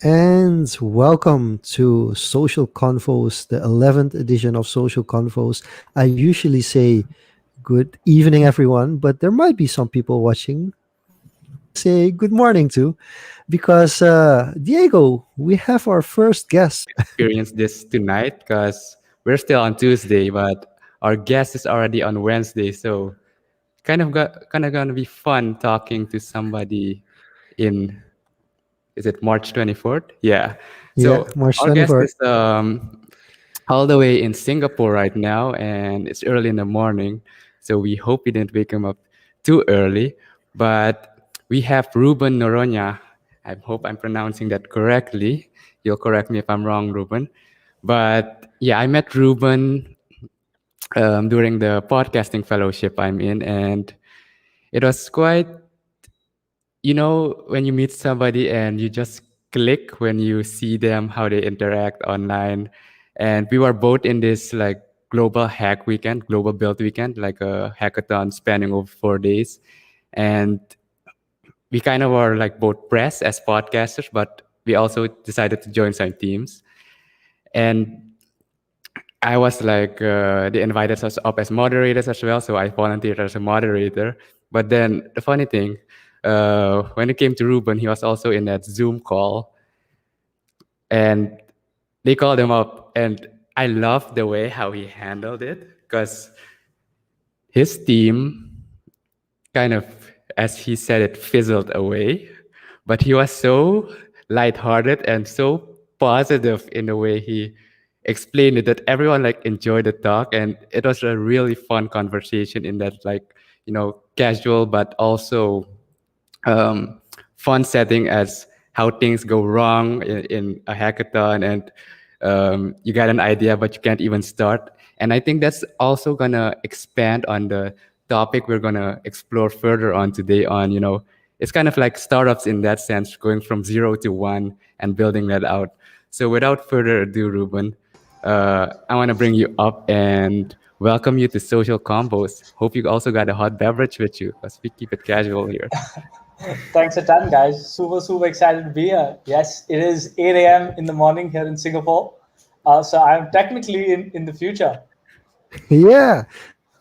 And welcome to Social Confoes, the 11th edition of Social Confoes. I usually say good evening, everyone, but there might be some people watching say good morning too, because Diego, we have our first guest. Experience this tonight because we're still on Tuesday, but our guest is already on Wednesday. So kind of gonna be fun talking to somebody in is it March 24th? Yeah. Yeah, So March our guest 24th. is all the way in Singapore right now, and it's early in the morning. So we hope we didn't wake him up too early. But we have Reuben Noronha. I hope I'm pronouncing that correctly. You'll correct me if I'm wrong, Reuben. But yeah, I met Reuben during the podcasting fellowship I'm in, and it was quite, when you meet somebody and you just click when you see them, how they interact online. And we were both in this like global hack weekend, global build weekend, like a hackathon spanning over 4 days. And we kind of were like both press as podcasters, but we also decided to join some teams. And I was like, they invited us up as moderators as well, so I volunteered as a moderator. But then the funny thing, when it came to Ruben, he was also in that Zoom call, and they called him up, and I loved the way how he handled it because his team kind of, as he said, it fizzled away. But he was so lighthearted and so positive in the way he explained it that everyone like enjoyed the talk, and it was a really fun conversation in that like casual but also um, fun setting as how things go wrong in a hackathon, and you got an idea but you can't even start. And I think that's also gonna expand on the topic we're gonna explore further on today on, it's kind of like startups in that sense, going from 0 to 1 and building that out. So without further ado, Ruben, I want to bring you up and welcome you to Social Combos. Hope you also got a hot beverage with you because we keep it casual here. Thanks a ton, guys. Super excited to be here. Yes, it is 8 a.m. in the morning here in Singapore. So I'm technically in the future. Yeah,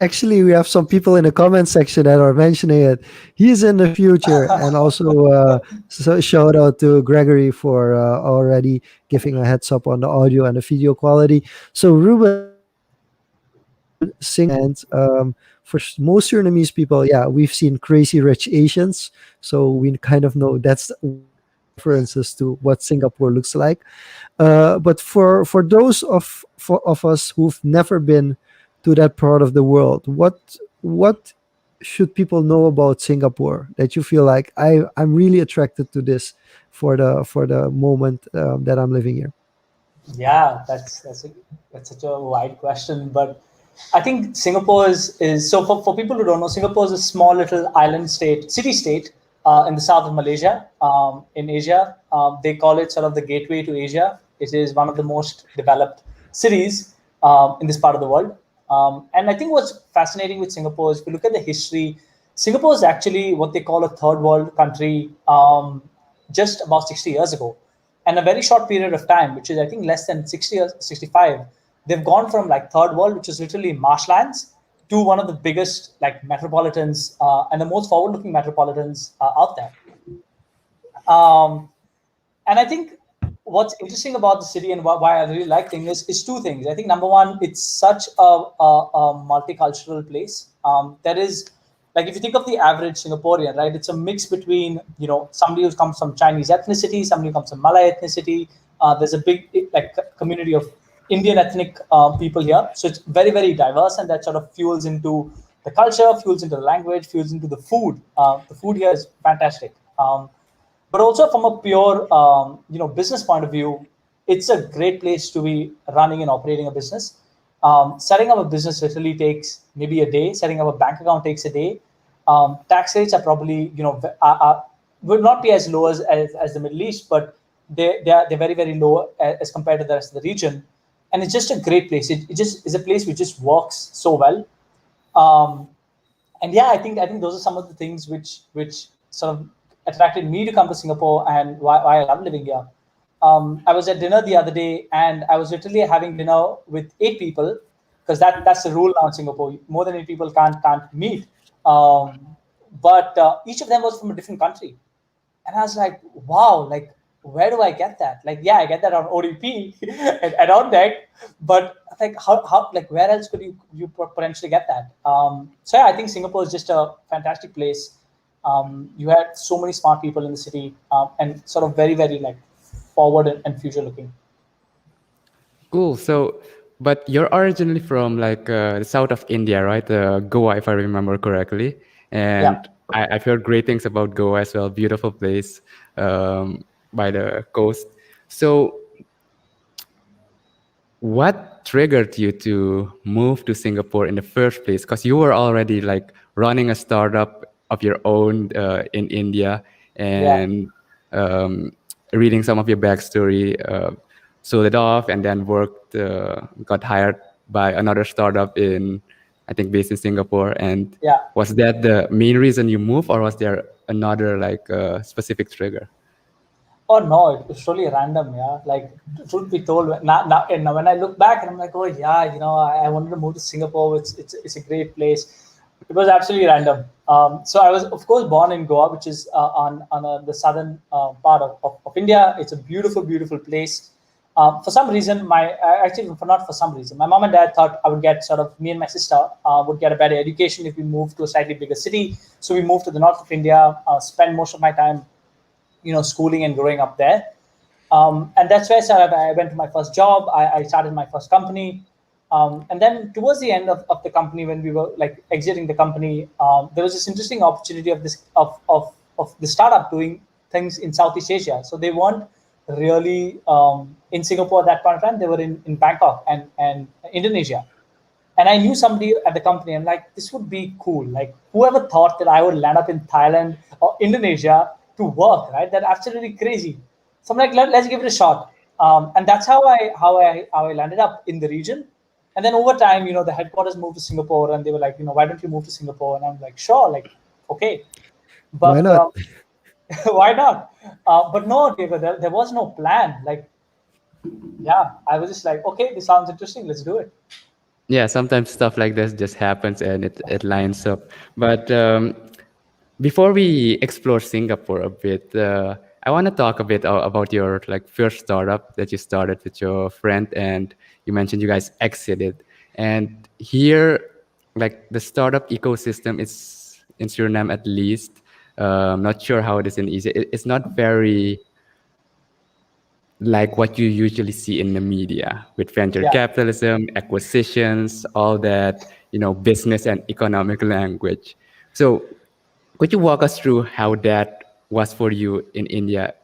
actually, we have some people in the comment section that are mentioning it. He's in the future, and also so shout out to Gregory for already giving a heads up on the audio and the video quality. So Ruben sing and for most Surinamese people, yeah, we've seen Crazy Rich Asians, so we kind of know that's references to what Singapore looks like. But for those of us who've never been to that part of the world, what should people know about Singapore that you feel like I'm really attracted to this for the moment that I'm living here? Yeah, that's such a wide question, but I think Singapore is so for people who don't know, Singapore is a small little island state, city state in the south of Malaysia, in Asia. They call it sort of the gateway to Asia. It is one of the most developed cities in this part of the world. And I think what's fascinating with Singapore is if you look at the history, Singapore is actually what they call a third world country just about 60 years ago. And a very short period of time, which is I think less than 60 or 65, they've gone from like third world, which is literally marshlands, to one of the biggest like metropolitans and the most forward-looking metropolitans out there. Um, and I think what's interesting about the city and why I really like things is two things. I think number one, it's such a multicultural place. That is, like if you think of the average Singaporean, right, it's a mix between somebody who comes from Chinese ethnicity, somebody who comes from Malay ethnicity. There's a big like community of Indian ethnic people here, so it's very diverse, and that sort of fuels into the culture, fuels into the language, fuels into the food. The food here is fantastic. But also from a pure business point of view, it's a great place to be running and operating a business. Setting up a business literally takes maybe a day. Setting up a bank account takes a day. Tax rates are probably, will not be as low as the Middle East, but they're very, very low as compared to the rest of the region. And it's just a great place. It just is a place which just works so well. Um, and yeah, I think those are some of the things which sort of attracted me to come to Singapore and why I love living here. I was at dinner the other day, and I was literally having dinner with 8 people, because that's the rule now in Singapore. More than 8 people can't meet. But each of them was from a different country, and I was like, wow, like, where do I get that? Like, yeah, I get that on ODP and on deck, but like, how, like, where else could you potentially get that? So yeah, I think Singapore is just a fantastic place. You had so many smart people in the city, and sort of very, very like forward and future looking. Cool. So, but you're originally from like the south of India, right? Goa, if I remember correctly. Yeah. And I've heard great things about Goa as well. Beautiful place by the coast. So, what triggered you to move to Singapore in the first place? Because you were already like running a startup of your own in India, Yeah. and um, reading some of your backstory, sold it off, and then got hired by another startup I think, based in Singapore. And Yeah. was that the main reason you moved, or was there another like specific trigger? Oh no, it was really random, yeah. Like, truth be told, now and when I look back and I'm like, oh yeah, I wanted to move to Singapore. It's a great place. It was absolutely random. So I was, of course, born in Goa, which is on the southern part of India. It's a beautiful, beautiful place. For some reason, actually, for not for some reason, my mom and dad thought I would get sort of, me and my sister would get a better education if we moved to a slightly bigger city. So we moved to the north of India, spend most of my time schooling and growing up there. And that's where I went to my first job. I started my first company. And then towards the end of the company, when we were like exiting the company, there was this interesting opportunity of the startup doing things in Southeast Asia. So they weren't really in Singapore at that point of time. They were in Bangkok and Indonesia. And I knew somebody at the company. I'm like, this would be cool. Like, whoever thought that I would land up in Thailand or Indonesia to work, right? That's absolutely crazy. So I'm like, let's give it a shot. And that's how I landed up in the region. And then over time, the headquarters moved to Singapore, and they were like, why don't you move to Singapore? And I'm like, sure, like, okay. Why But not? why not? But no, Diego, there was no plan. Like, yeah, I was just like, okay, this sounds interesting. Let's do it. Yeah, sometimes stuff like this just happens and it lines up. But before we explore Singapore a bit, I want to talk a bit about your like first startup that you started with your friend, and you mentioned you guys exited. And here, like the startup ecosystem is in Suriname at least. Not sure how it is in Asia. It's not very like what you usually see in the media with venture Yeah. capitalism, acquisitions, all that, business and economic language. So, could you walk us through how that was for you in India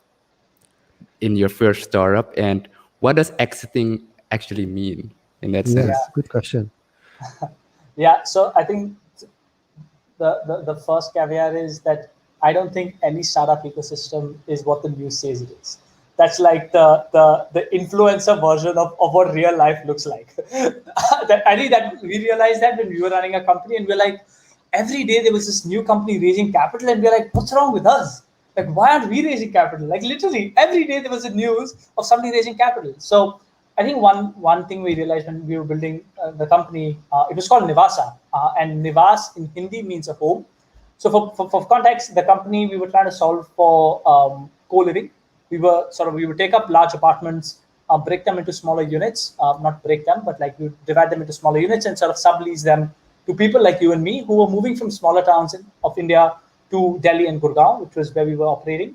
in your first startup, and what does exiting actually mean in that Yeah. sense? Yes, good question. Yeah. So I think the first caveat is that I don't think any startup ecosystem is what the news says it is. That's like the influencer version of what real life looks like. I think that we realized that when we were running a company, and we're like, every day there was this new company raising capital, and we're like, what's wrong with us? Like, why aren't we raising capital? Like, literally every day there was a news of somebody raising capital. So I think one thing we realized when we were building the company, it was called Nivasa, and Nivas in Hindi means a home. So for context, the company we were trying to solve for co-living. We would take up large apartments, break them into smaller units, not break them, but like we would divide them into smaller units and sort of sublease them to people like you and me who were moving from smaller towns of India to Delhi and Gurgaon, which was where we were operating.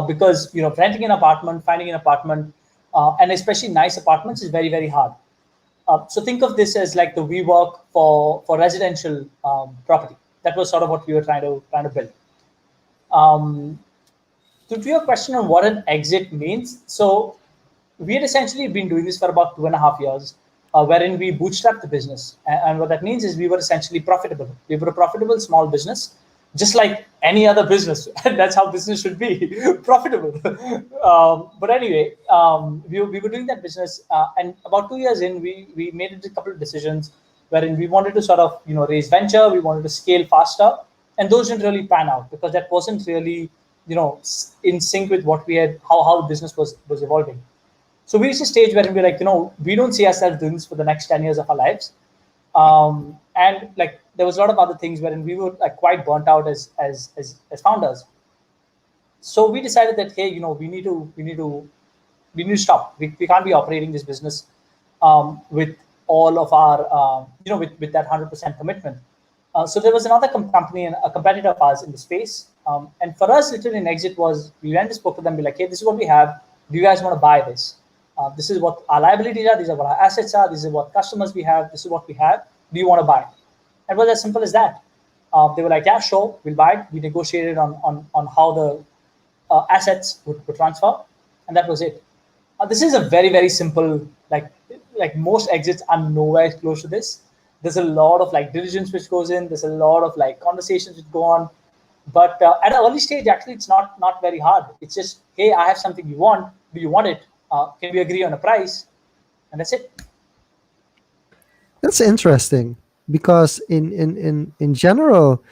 Because renting an apartment, finding an apartment, and especially nice apartments is very, very hard. So think of this as like the WeWork for residential property. That was sort of what we were trying to build. Um, to your question on what an exit means, so we had essentially been doing this for about 2.5 years. wherein we bootstrapped the business. And what that means is we were essentially profitable. We were a profitable small business, just like any other business. And that's how business should be profitable. But anyway, we were doing that business. And about 2 years in, we made a couple of decisions wherein we wanted to sort of, raise venture, we wanted to scale faster. And those didn't really pan out because that wasn't really, in sync with what we had, how the business was evolving. So we reached a stage where we're like, we don't see ourselves doing this for the next 10 years of our lives. And like there was a lot of other things wherein we were like quite burnt out as founders. So we decided that, hey, we need to stop. We can't be operating this business with all of our with that 100% commitment. So there was another company and a competitor of ours in the space. And for us, literally an exit was we went and spoke to them, be like, hey, this is what we have. Do you guys want to buy this? This is what our liabilities are. These are what our assets are. This is what customers we have. This is what we have. Do you want to buy? And it was as simple as that. They were like, yeah, sure, we'll buy it. We negotiated on how the assets would transfer, and that was it. This is a very, very simple, like most exits are nowhere close to this. There's a lot of like diligence which goes in. There's a lot of like conversations which go on. But at an early stage, actually, it's not very hard. It's just, hey, I have something you want. Do you want it? Can we agree on a price? And that's it. That's interesting because in general,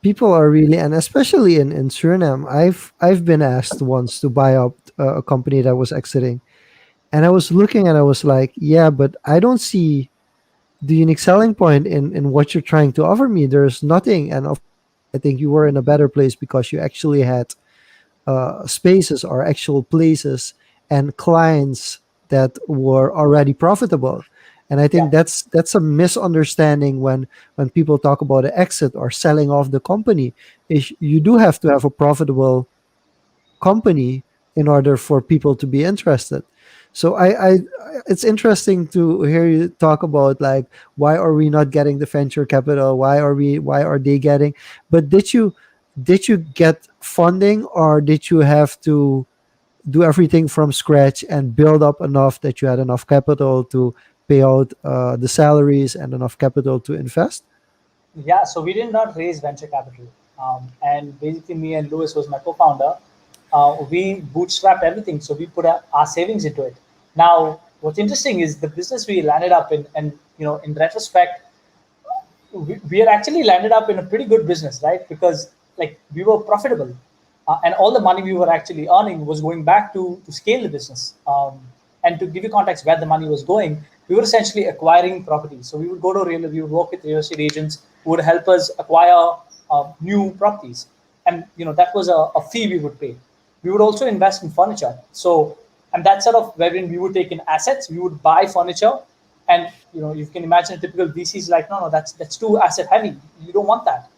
people are really, and especially in Suriname, I've been asked once to buy up a company that was exiting, and I was looking and I was like, yeah, but I don't see the unique selling point in what you're trying to offer me. There's nothing, and of I think you were in a better place because you actually had spaces or actual places and clients that were already profitable. And I think Yeah. that's a misunderstanding when people talk about an exit or selling off the company. Is you do have to have a profitable company in order for people to be interested. So it's interesting to hear you talk about like why are we not getting the venture capital? Why are they getting? But did you get funding or did you have to do everything from scratch and build up enough that you had enough capital to pay out the salaries and enough capital to invest? Yeah, so we did not raise venture capital. And basically, me and Lewis was my co-founder. We bootstrapped everything, so we put our savings into it. Now, what's interesting is the business we landed up in, and in retrospect, we had actually landed up in a pretty good business, right? Because like we were profitable, and all the money we were actually earning was going back to scale the business. And to give you context where the money was going, we were essentially acquiring properties. So we would work with real estate agents who would help us acquire new properties, and that was a fee we would pay. We would also invest in furniture. So, and that's sort of wherein we would take in assets, we would buy furniture, and you can imagine a typical VC is like, no, that's too asset heavy. You don't want that,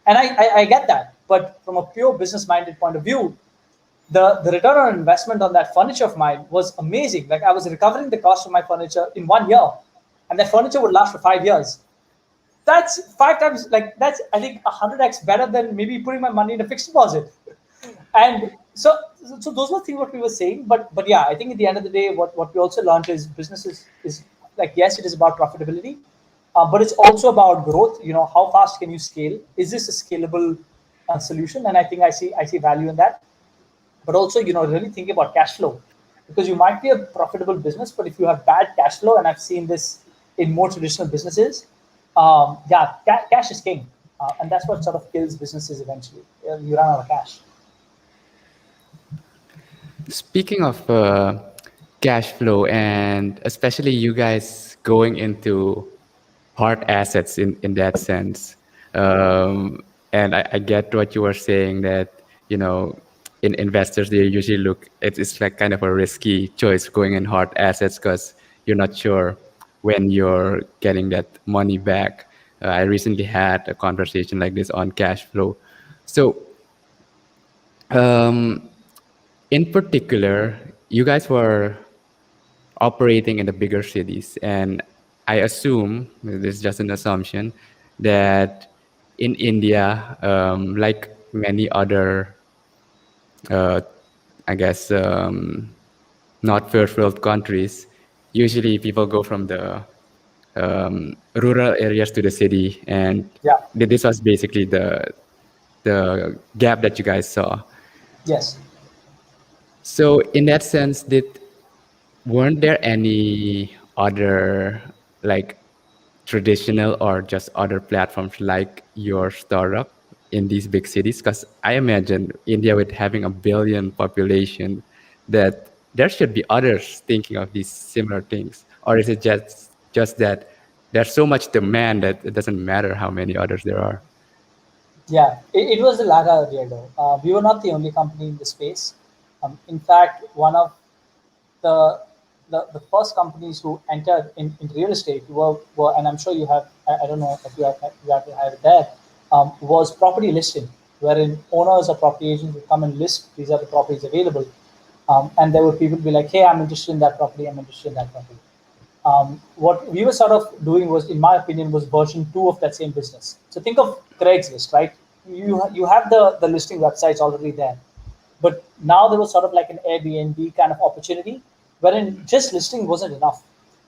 and I get that. But from a pure business minded point of view, the return on investment on that furniture of mine was amazing. Like I was recovering the cost of my furniture in 1 year, and that furniture would last for 5 years. That's five times, like that's I think 100x better than maybe putting my money in a fixed deposit. And so those were things what we were saying. But yeah, I think at the end of the day, what we also learned is business is like, yes, it is about profitability, but it's also about growth. How fast can you scale? Is this a scalable solution? And I think I see value in that. But also, really think about cash flow, because you might be a profitable business, but if you have bad cash flow, and I've seen this in more traditional businesses, yeah, cash is king, and that's what sort of kills businesses eventually. You run out of cash. Speaking of cash flow, and especially you guys going into hard assets in that sense, and I get what you were saying that in investors they usually look it's like kind of a risky choice going in hard assets because you're not sure when you're getting that money back. I recently had a conversation like this on cash flow. So um, in particular, you guys were operating in the bigger cities, and I assume this is just an assumption that in India, like many other, uh, I guess, not first world countries, usually people go from the rural areas to the city, and Yeah. this was basically the gap that you guys saw. Yes. So in that sense, weren't there any other like traditional or just other platforms like your startup in these big cities? Because I imagine India with having a billion population, that there should be others thinking of these similar things. Or is it just that there's so much demand that it doesn't matter how many others there are? Yeah, it was the latter earlier though. We were not the only company in the space. In fact, one of the the first companies who entered in real estate were, and I'm sure you have, I don't know if you have to have it there, was property listing, wherein owners or property agents would come and list these are the properties available. And there would people be like, hey, I'm interested in that property, I'm interested in that property. What we were sort of doing was, in my opinion, was version two of that same business. So think of Craigslist, right? You have the listing websites already there, but now there was sort of like an Airbnb kind of opportunity, wherein just listing wasn't enough.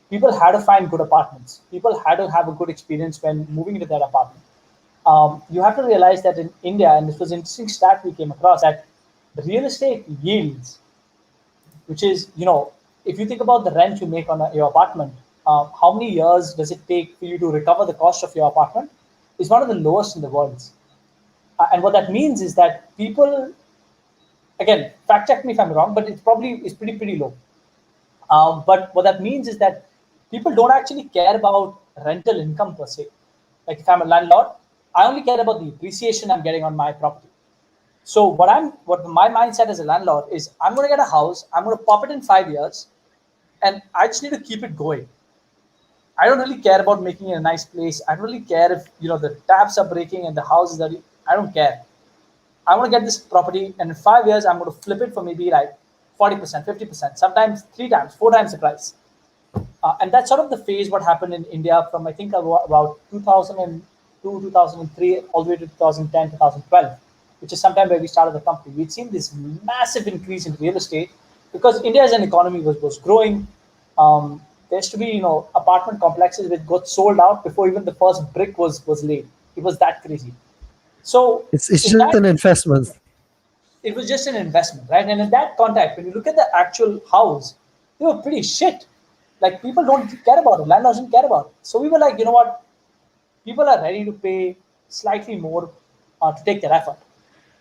People had to find good apartments. People had to have a good experience when moving into that apartment. You have to realize that in India, and this was an interesting stat we came across, that the real estate yields, which is, if you think about the rent you make on your apartment, how many years does it take for you to recover the cost of your apartment, is one of the lowest in the world. And what that means is that people, again, fact check me if I'm wrong, but it's pretty low. But what that means is that people don't actually care about rental income per se. Like if I'm a landlord, I only care about the appreciation I'm getting on my property. So what my mindset as a landlord is, I'm going to get a house, I'm going to pop it in 5 years, and I just need to keep it going. I don't really care about making it a nice place. I don't really care if the taps are breaking and the house is dirty. I don't care. I want to get this property, and in 5 years, I'm going to flip it for maybe like 40%, 50%, sometimes three times, four times the price. And that's sort of the phase what happened in India from I think about 2002, 2003, all the way to 2010, 2012, which is sometime where we started the company. We'd seen this massive increase in real estate because India as an economy was growing. There used to be apartment complexes which got sold out before even the first brick was laid. It was that crazy. So It's in just an that, investment. it was just an investment, right? And in that context, when you look at the actual house, they were pretty shit. Like people don't care about it. Landlords don't care about it. So we were like, you know what? People are ready to pay slightly more to take their effort,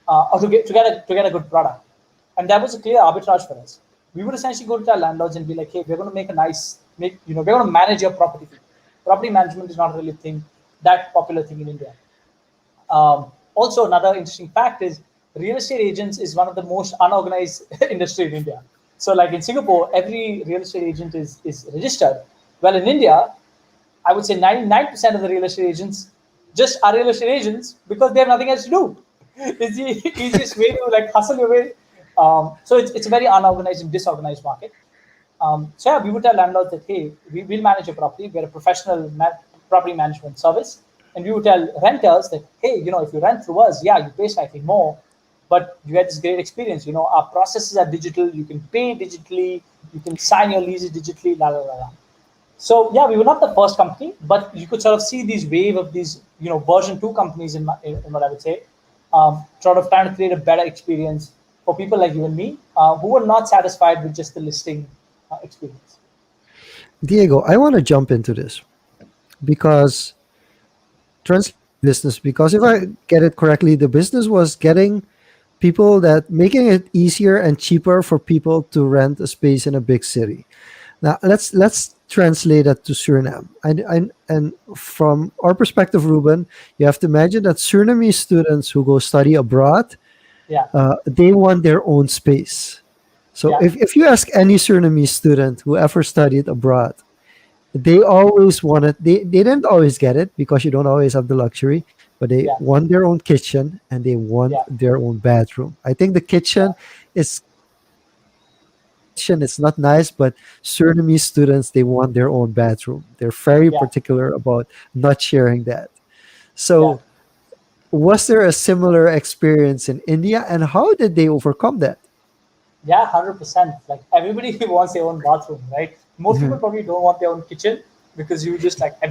or to get a good product. And that was a clear arbitrage for us. We would essentially go to our landlords and be like, hey, we're going to make a nice, we're going to manage your property. Property management is not really a thing, that popular thing in India. Also, another interesting fact is real estate agents is one of the most unorganized industry in India. So, like in Singapore, every real estate agent is registered. Well, in India, I would say 99% of the real estate agents just are real estate agents because they have nothing else to do. It's the easiest way to like hustle your way. So it's a very unorganized and disorganized market. So yeah, we would tell landlords that, hey, we will manage your property. We're a professional property management service. And we would tell renters that, hey, if you rent through us, yeah, you pay slightly more, but you get this great experience. Our processes are digital. You can pay digitally. You can sign your leases digitally, la, la, la, la. So yeah, we were not the first company, but you could sort of see these wave of these, version two companies in what I would say, sort of trying to create a better experience for people like you and me, who were not satisfied with just the listing experience. Diego, I want to jump into this because translate business, because if I get it correctly, the business was getting people that making it easier and cheaper for people to rent a space in a big city. Now let's translate that to Suriname. And from our perspective, Ruben, you have to imagine that Surinamese students who go study abroad, Yeah, they want their own space. So yeah, if you ask any Surinamese student who ever studied abroad, they always wanted they didn't always get it because you don't always have the luxury, but they yeah, want their own kitchen and they want yeah, their own bathroom. I think the yeah, is kitchen it's not nice, but Surinamese students, they want their own bathroom. They're very yeah, particular about not sharing that. yeah. So was there a similar experience in India, and how did they overcome that? Yeah, 100%. Like everybody wants their own bathroom, right? Most people Mhm. probably don't want their own kitchen. because you just like I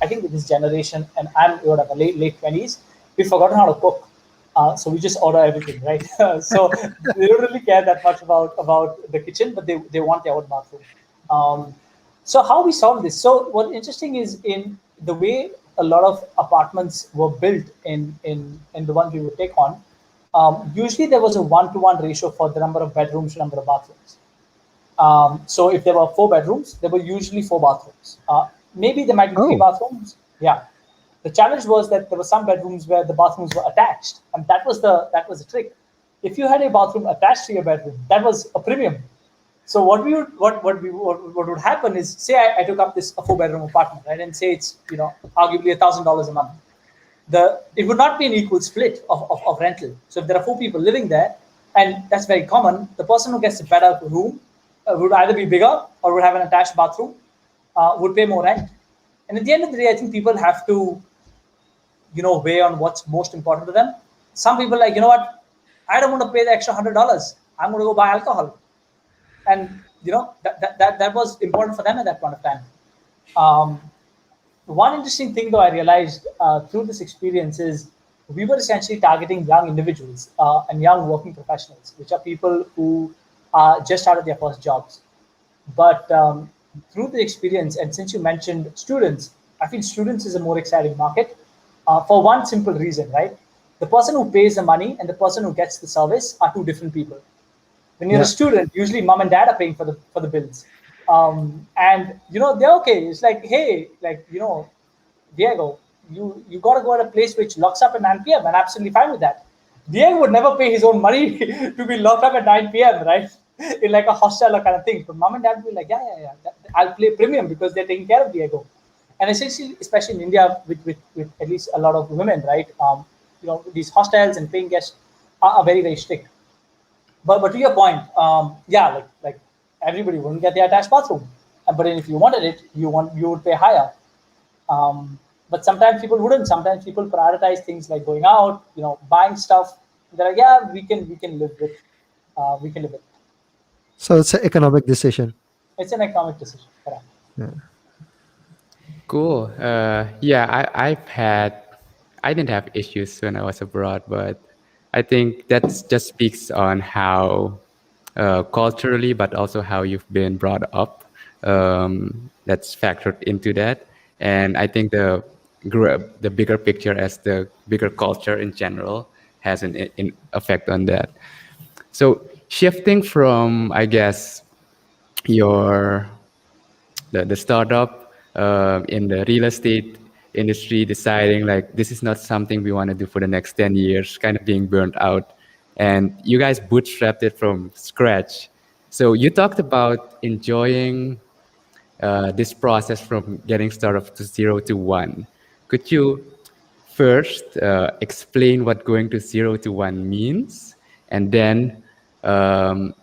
think with this generation, and I'm whatever late 20s, we've forgotten how to cook. So we just order everything, right? So they don't really care that much about the kitchen, but they want their own bathroom. Um, so how we solve this? So what's interesting is in the way a lot of apartments were built in the ones we would take on. Usually there was a 1-to-1 ratio for the number of bedrooms to number of bathrooms. So if there were 4 bedrooms, there were usually 4 bathrooms. Maybe there might be three Oh, bathrooms. Yeah. The challenge was that there were some bedrooms where the bathrooms were attached, and that was the trick. If you had a bathroom attached to your bedroom, that was a premium. So what would happen is, say I took up this a 4 bedroom apartment, right, and say it's arguably $1,000 a month. It would not be an equal split of rental. So if there are 4 people living there, and that's very common, the person who gets a better room would either be bigger or would have an attached bathroom, would pay more rent. And at the end of the day, I think people have to weigh on what's most important to them. Some people are like, you know what, I don't want to pay the extra $100. I'm going to go buy alcohol, and that was important for them at that point of time. Um, One interesting thing, though, I realized through this experience is we were essentially targeting young individuals and young working professionals, which are people who are just out of their first jobs. But through the experience, and since you mentioned students, I feel students is a more exciting market for one simple reason, right? The person who pays the money and the person who gets the service are two different people. When you're a yeah. student, usually mom and dad are paying for the bills, and they're okay. It's like, hey, like Diego, you got to go at a place which locks up at 9 p.m. and I'm absolutely fine with that. Diego would never pay his own money to be locked up at 9 p.m. right, in like a hostel or kind of thing. But mom and dad will be like, yeah. I'll play premium because they're taking care of Diego. And essentially, especially in India, with at least a lot of women, right? These hostels and paying guests are very very strict. But to your point, yeah, like everybody wouldn't get the attached bathroom, but then if you wanted it, you would pay higher. But sometimes people wouldn't. Sometimes people prioritize things like going out, buying stuff. They're like, yeah, we can live with, we can live with. So it's an economic decision. It's an economic decision. Correct. Yeah. Cool. Yeah, I didn't have issues when I was abroad, but I think that just speaks on how culturally, but also how you've been brought up. That's factored into that, and I think the bigger picture as the bigger culture in general has an effect on that. So shifting from, I guess, your the startup in the real estate industry deciding like this is not something we want to do for the next 10 years, kind of being burnt out, and you guys bootstrapped it from scratch. So you talked about enjoying this process from getting started to 0 to 1. Could you first explain what going to 0 to 1 means, and then um,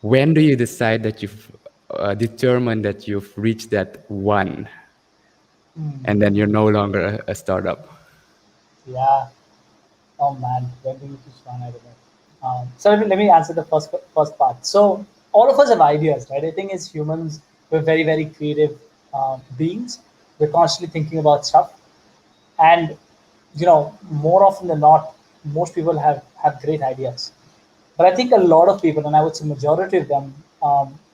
when do you decide that you've determined that you've reached that 1 and then you're no longer a startup? Yeah. Oh man, when do you teach one? I don't know. So let me answer the first part. So all of us have ideas, right? I think as humans, we're very very creative beings. We're constantly thinking about stuff, and more often than not, most people have great ideas. But I think a lot of people, and I would say majority of them,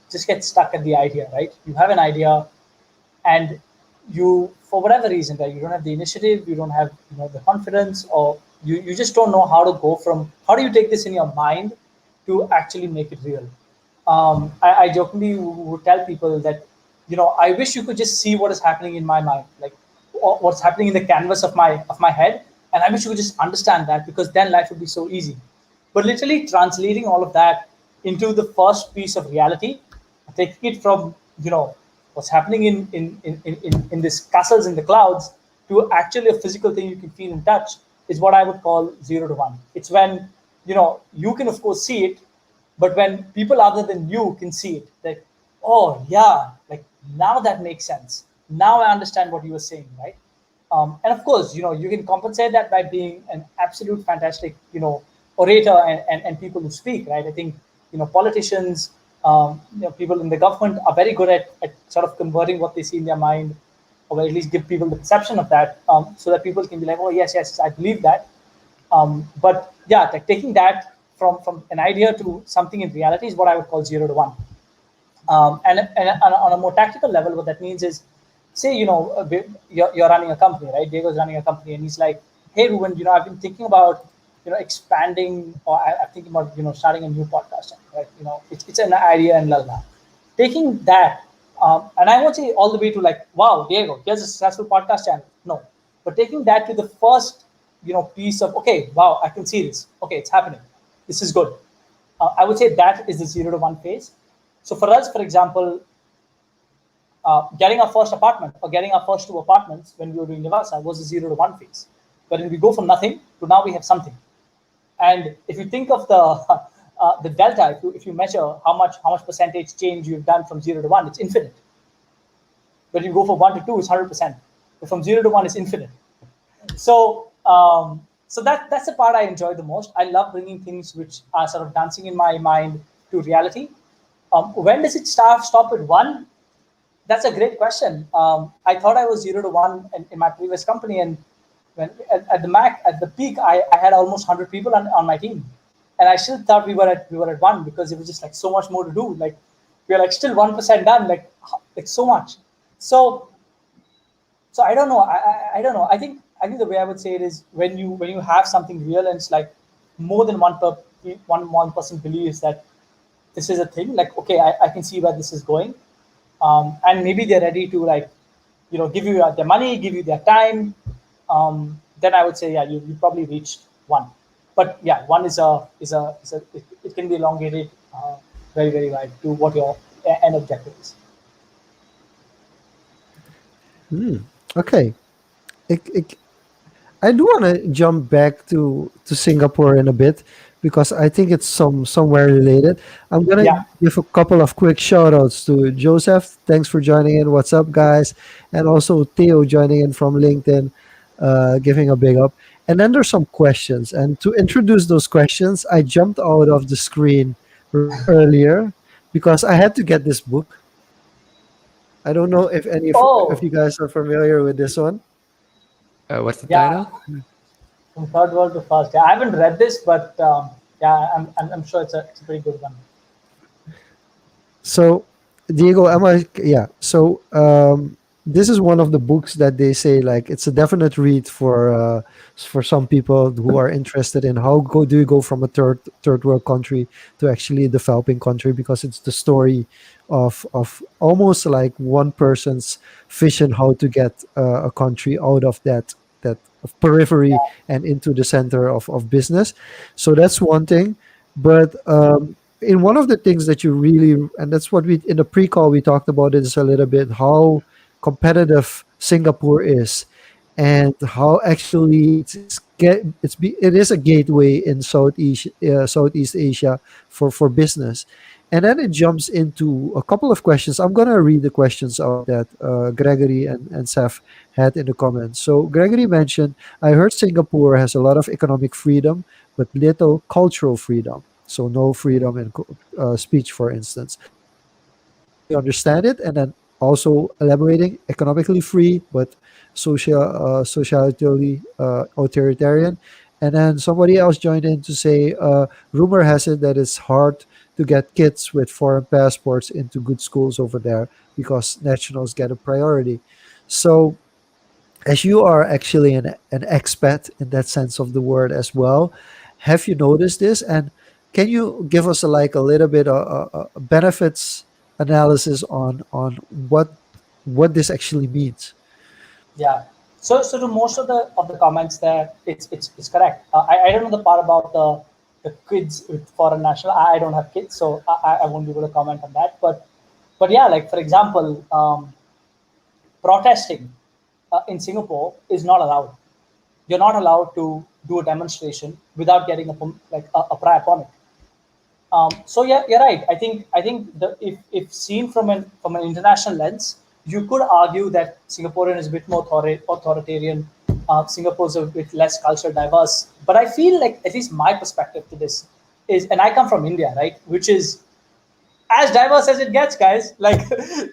just get stuck at the idea, right? You have an idea, and you, for whatever reason, right, you don't have the initiative, you don't have the confidence, or you just don't know how to go from, how do you take this in your mind to actually make it real. I jokingly would tell people that I wish you could just see what is happening in my mind, like what's happening in the canvas of my head, and I wish you could just understand that, because then life would be so easy. But literally translating all of that into the first piece of reality, taking it from what's happening in this castles in the clouds to actually a physical thing you can feel and touch, is what I would call 0 to 1. It's when you can of course see it, but when people other than you can see it, that, oh yeah, like now that makes sense. Now I understand what you were saying, right? And of course, you can compensate that by being an absolute fantastic, orator and people who speak, right? I think, politicians, People in the government are very good at sort of converting what they see in their mind, or at least give people the perception of that, so that people can be like, oh yes, yes, I believe that. But yeah, like taking that from an idea to something in reality is what I would call 0 to 1. And on a more tactical level, what that means is, say, you're running a company, right? Diego's running a company, and he's like, hey, Ruben, I've been thinking about, expanding, or I'm thinking about, starting a new podcast, right? It's an idea and lala. Taking that, and I won't say all the way to like, wow, Diego, here's a successful podcast channel. No, but taking that to the first, piece of, okay, wow, I can see this. Okay, it's happening. This is good. I would say that is the 0 to 1 phase. So for us, for example, getting our first apartment or getting our first 2 apartments when we were doing Nivasa was a 0 to 1 phase. But then we go from nothing to now we have something. And if you think of the delta, if you measure how much percentage change you've done from 0 to 1, it's infinite. But you go from 1 to 2, it's 100%. But from 0 to 1, it's infinite. So that's the part I enjoy the most. I love bringing things which are sort of dancing in my mind to reality. When does it stop at 1? That's a great question. I thought I was 0 to 1 in my previous company, and when at the peak, I had almost 100 people on my team, and I still thought we were at 1 because it was just like so much more to do. Like we are like still 1% done, like so much. So I don't know. I don't know. I think the way I would say it is when you have something real and it's like more than one person believes that this is a thing. Like, okay, I can see where this is going, and maybe they're ready to like, give you their money, give you their time. Then I would say, yeah, you probably reached 1. But yeah, 1 it can be elongated very, very wide to what your end objective is. Okay. I do want to jump back to Singapore in a bit because I think it's somewhere related. I'm gonna Yeah. give a couple of quick shout outs to Joseph. Thanks for joining in. What's up, guys? And also Theo joining in from LinkedIn, giving a big up. And then there's some questions. And to introduce those questions, I jumped out of the screen earlier because I had to get this book. I don't know if if Oh, you guys are familiar with this one. What's the yeah. title? From third world to first. Yeah, I haven't read this, but yeah, I'm sure it's a pretty good one. So, Diego, am I? Yeah. So, this is one of the books that they say like it's a definite read for some people who are interested in do you go from a third world country to actually a developing country, because it's the story of almost like one person's vision how to get a country out of that of periphery and into the center of business. So that's one thing. But in one of the things that you really, and that's what we in the pre-call we talked about it is a little bit how competitive Singapore is, and how actually it is a gateway in Southeast Asia for business. And then it jumps into a couple of questions. I'm gonna read the questions out that Gregory and Seth had in the comments. So Gregory mentioned, I heard Singapore has a lot of economic freedom, but little cultural freedom. So no freedom in speech, for instance. I fully understand it. And then also elaborating, economically free, but socially authoritarian. And then somebody else joined in to say, rumor has it that it's hard to get kids with foreign passports into good schools over there because nationals get a priority. So as you are actually an expat in that sense of the word as well, have you noticed this? And can you give us like a little bit of benefits analysis on what this actually means? Yeah. So to most of the comments there, it's correct. I don't know the part about the kids with foreign national. I don't have kids, so I won't be able to comment on that. But yeah, like for example, protesting in Singapore is not allowed. You're not allowed to do a demonstration without getting a prior permit. So yeah, you're right. I think if seen from an international lens, you could argue that Singaporean is a bit more authoritarian. Singapore's a bit less culture diverse. But I feel like at least my perspective to this is, and I come from India, right, which is as diverse as it gets, guys. Like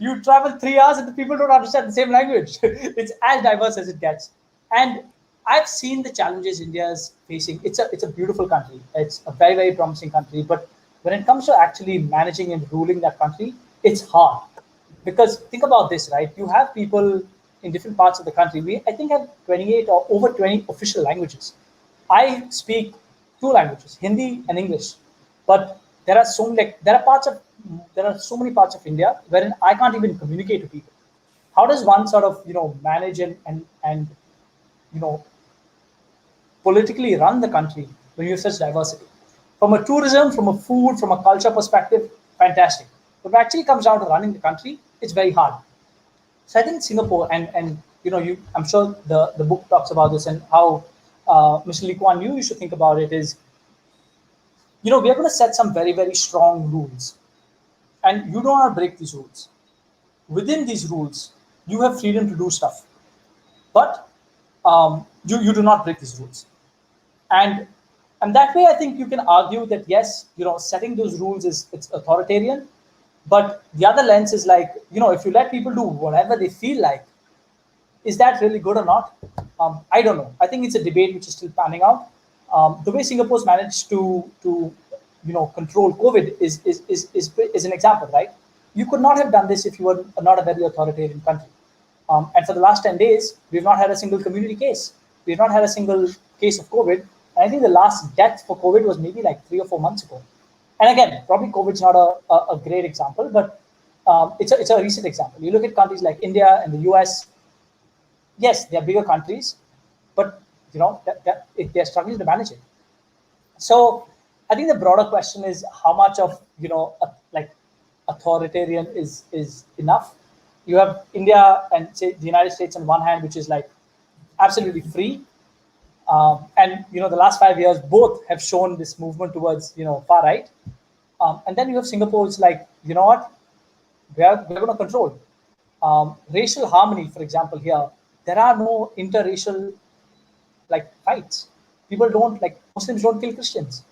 you travel 3 hours and the people don't understand the same language. It's as diverse as it gets. And I've seen the challenges India is facing. It's a beautiful country. It's a very, very promising country. But when it comes to actually managing and ruling that country, it's hard. Because think about this, right? You have people in different parts of the country. We, I think, have 28 or over 20 official languages. I speak two languages, Hindi and English. But there are so many, like, there are so many parts of India wherein I can't even communicate to people. How does one sort of manage and you know politically run the country when you have such diversity? From a tourism, from a food, from a culture perspective, fantastic. But when it actually comes down to running the country, it's very hard. So I think Singapore and I'm sure the book talks about this and how Mr. Lee Kuan Yew used to think about it is, we are going to set some very, very strong rules, and you don't want to break these rules. Within these rules, you have freedom to do stuff, but you do not break these rules. And and that way, I think you can argue that yes, setting those rules it's authoritarian, but the other lens is like, if you let people do whatever they feel like, is that really good or not? I don't know. I think it's a debate which is still panning out. The way Singapore's managed to control COVID is an example, right? You could not have done this if you were not a very authoritarian country. And for the last 10 days, we've not had a single community case. We've not had a single case of COVID. And I think the last death for COVID was maybe like 3 or 4 months ago. And again, probably COVID's not a great example, but it's a recent example. You look at countries like India and the US. Yes, they are bigger countries, but they're struggling to manage it. So I think the broader question is how much of like authoritarian is enough. You have India and say the United States on one hand, which is like absolutely free, and the last 5 years both have shown this movement towards far right, and then you have Singapore. It's like, what, we're going to control racial harmony. For example, here there are no interracial like fights. People don't, like, Muslims don't kill Christians.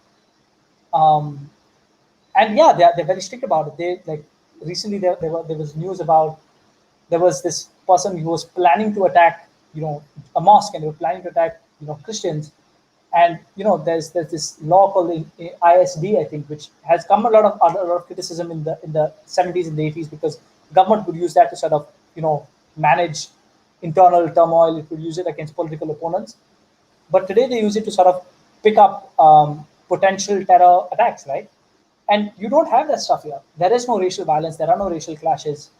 And yeah, they're very strict about it. They, like, recently there was news about, there was this person who was planning to attack a mosque, and they were planning to attack Christians. And there's this law called the ISD, I think, which has come a lot of criticism in the 70s and the 80s, because government would use that to sort of manage internal turmoil. It would use it against political opponents. But today they use it to sort of pick up potential terror attacks, right? And you don't have that stuff here. There is no racial violence. There are no racial clashes.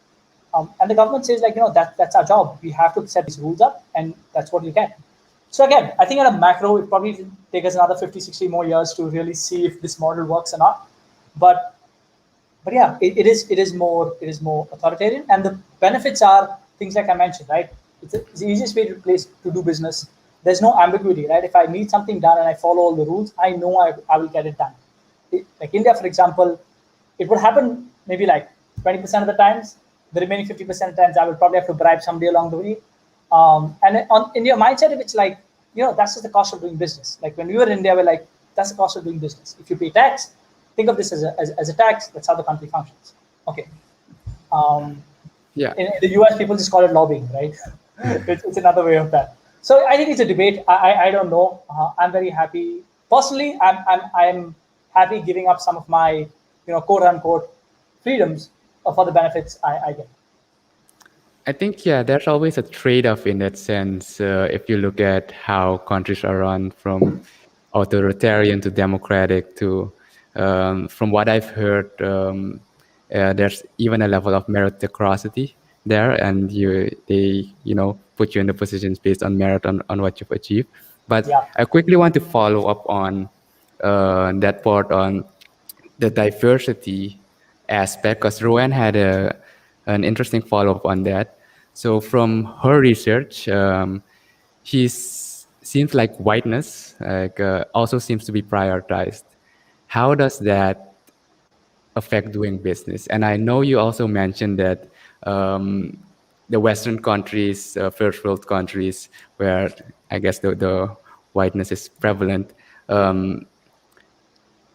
And the government says, like, that's our job. We have to set these rules up, and that's what you get. So again, I think at a macro, it probably will take us another 50, 60 more years to really see if this model works or not. But yeah, it is more authoritarian, and the benefits are things like I mentioned, right? It's the easiest way to do business. There's no ambiguity, right? If I need something done and I follow all the rules, I know I will get it done. Like India, for example, it would happen maybe like 20% of the times. The remaining 50% of the times, I will probably have to bribe somebody along the way. And in your mindset, if it's like, that's just the cost of doing business. Like when we were in India, we're like, that's the cost of doing business. If you pay tax, think of this as a tax. That's how the country functions. Okay. Yeah. In the US, people just call it lobbying, right? It's another way of that. So I think it's a debate. I don't know. I'm very happy. Personally, I'm happy giving up some of my, quote unquote, freedoms for the benefits I get. I think, yeah, there's always a trade-off in that sense. If you look at how countries are run from authoritarian to democratic to, from what I've heard, there's even a level of meritocracy there, and they put you in the positions based on merit on what you've achieved. But Yeah. I quickly want to follow up on that part on the diversity aspect, because Rowan had an interesting follow-up on that. So from her research, he seems like whiteness also seems to be prioritized. How does that affect doing business? And I know you also mentioned that the Western countries, first world countries, where I guess the whiteness is prevalent,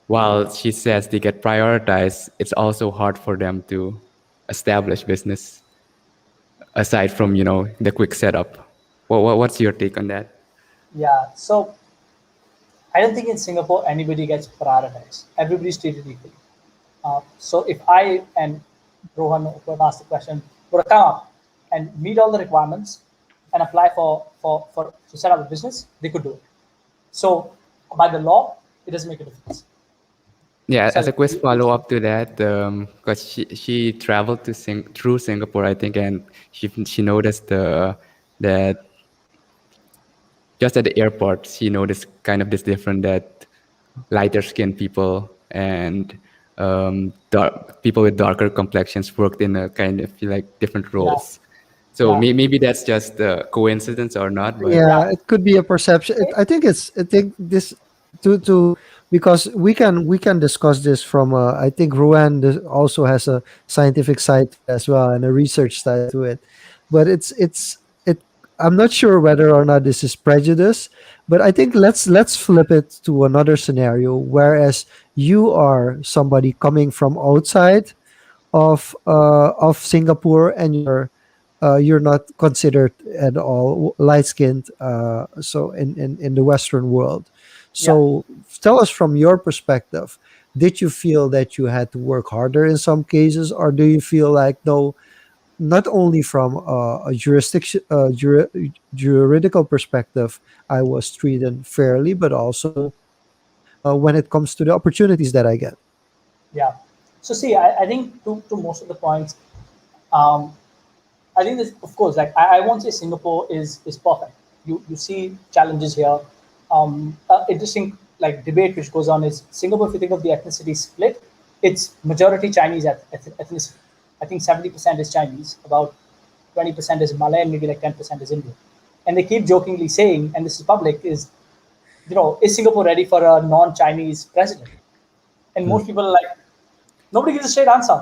while she says they get prioritized, it's also hard for them to establish business aside from the quick setup. What's your take on that? Yeah. So I don't think in Singapore anybody gets prioritized. Everybody's treated equally. So if I and Rohan, who have asked the question, were to come up and meet all the requirements and apply for to set up a business, they could do it. So by the law, it doesn't make a difference. Yeah, as Sorry. a quick follow up to that, because she traveled to through Singapore, I think, and she noticed that just at the airport, she noticed kind of this different that lighter skinned people and people with darker complexions worked in a kind of like different Yeah. roles. So Yeah. maybe that's just a coincidence or not, but Yeah, Yeah. it could be a perception. I think this to because we can discuss this from I think Ruan also has a scientific side to it as well and a research side to it, but it. I'm not sure whether or not this is prejudice, but I think let's flip it to another scenario. Whereas you are somebody coming from outside of Singapore, and you're not considered at all light skinned. So in the Western world, Yeah. so tell us from your perspective. Did you feel that you had to work harder in some cases, or do you feel like no? Not only from a juridical perspective, I was treated fairly, but also when it comes to the opportunities that I get. Yeah. So see, I think to most of the points, um, I think this, of course, like I won't say Singapore is perfect. You see challenges here. Interesting like debate which goes on is Singapore. If you think of the ethnicity split, it's majority Chinese ethnicity. I think 70% is Chinese, about 20% is Malay, and maybe like 10% is Indian. And they keep jokingly saying, and this is public, is is Singapore ready for a non-Chinese president? And most people are like, nobody gives a straight answer.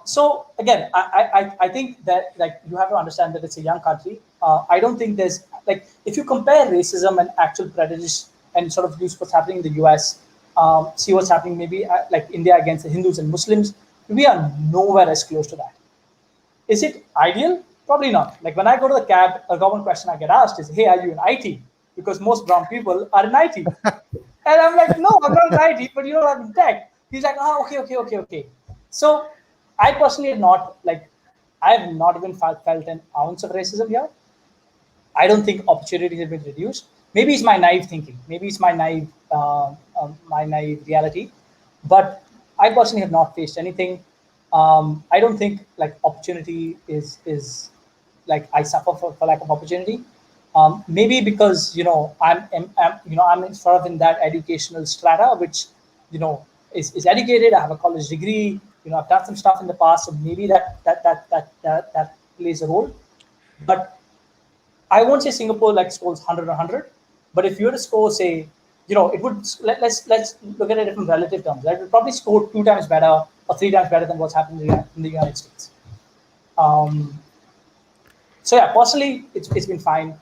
So again, I think that like you have to understand that it's a young country. I don't think there's like if you compare racism and actual prejudice and sort of use what's happening in the U.S., see what's happening maybe like India against the Hindus and Muslims, we are nowhere as close to that. Is it ideal? Probably not. Like when I go to the cab, a common question I get asked is, "Hey, are you in IT?" Because most brown people are in IT. And I'm like, no, I'm not in IT, but I'm in tech. He's like, oh, okay, okay, okay, okay. So I personally have not like I have not even felt an ounce of racism here. I don't think opportunities have been reduced. Maybe it's my naive thinking. Maybe it's my naive reality. But I personally have not faced anything. I don't think like opportunity is like I suffer for lack of opportunity. Maybe because I'm in sort of in that educational strata, which you know is educated. I have a college degree. I've done some stuff in the past, so maybe that plays a role. But I won't say Singapore like scores 100 or 100, but if you were to score, say, it would let's look at it in relative terms. Right? It would probably score 2 times better or 3 times better than what's happening in the United States. Um, so yeah, personally, it's been fine.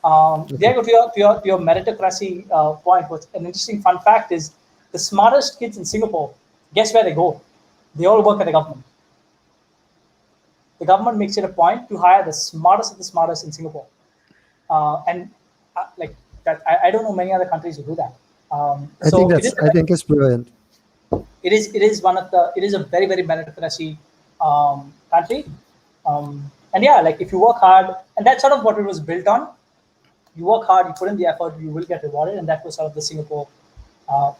Okay. Diego, to your meritocracy point, what's an interesting fun fact is the smartest kids in Singapore. Guess where they go? They all work at the government. The government makes it a point to hire the smartest of the smartest in Singapore. And like that, I don't know many other countries who do that. So it is I think it's brilliant. it is one of the it is a very very meritocracy country, and yeah, like if you work hard, and that's sort of what it was built on. You work hard, you put in the effort, you will get rewarded, and that was sort of the Singapore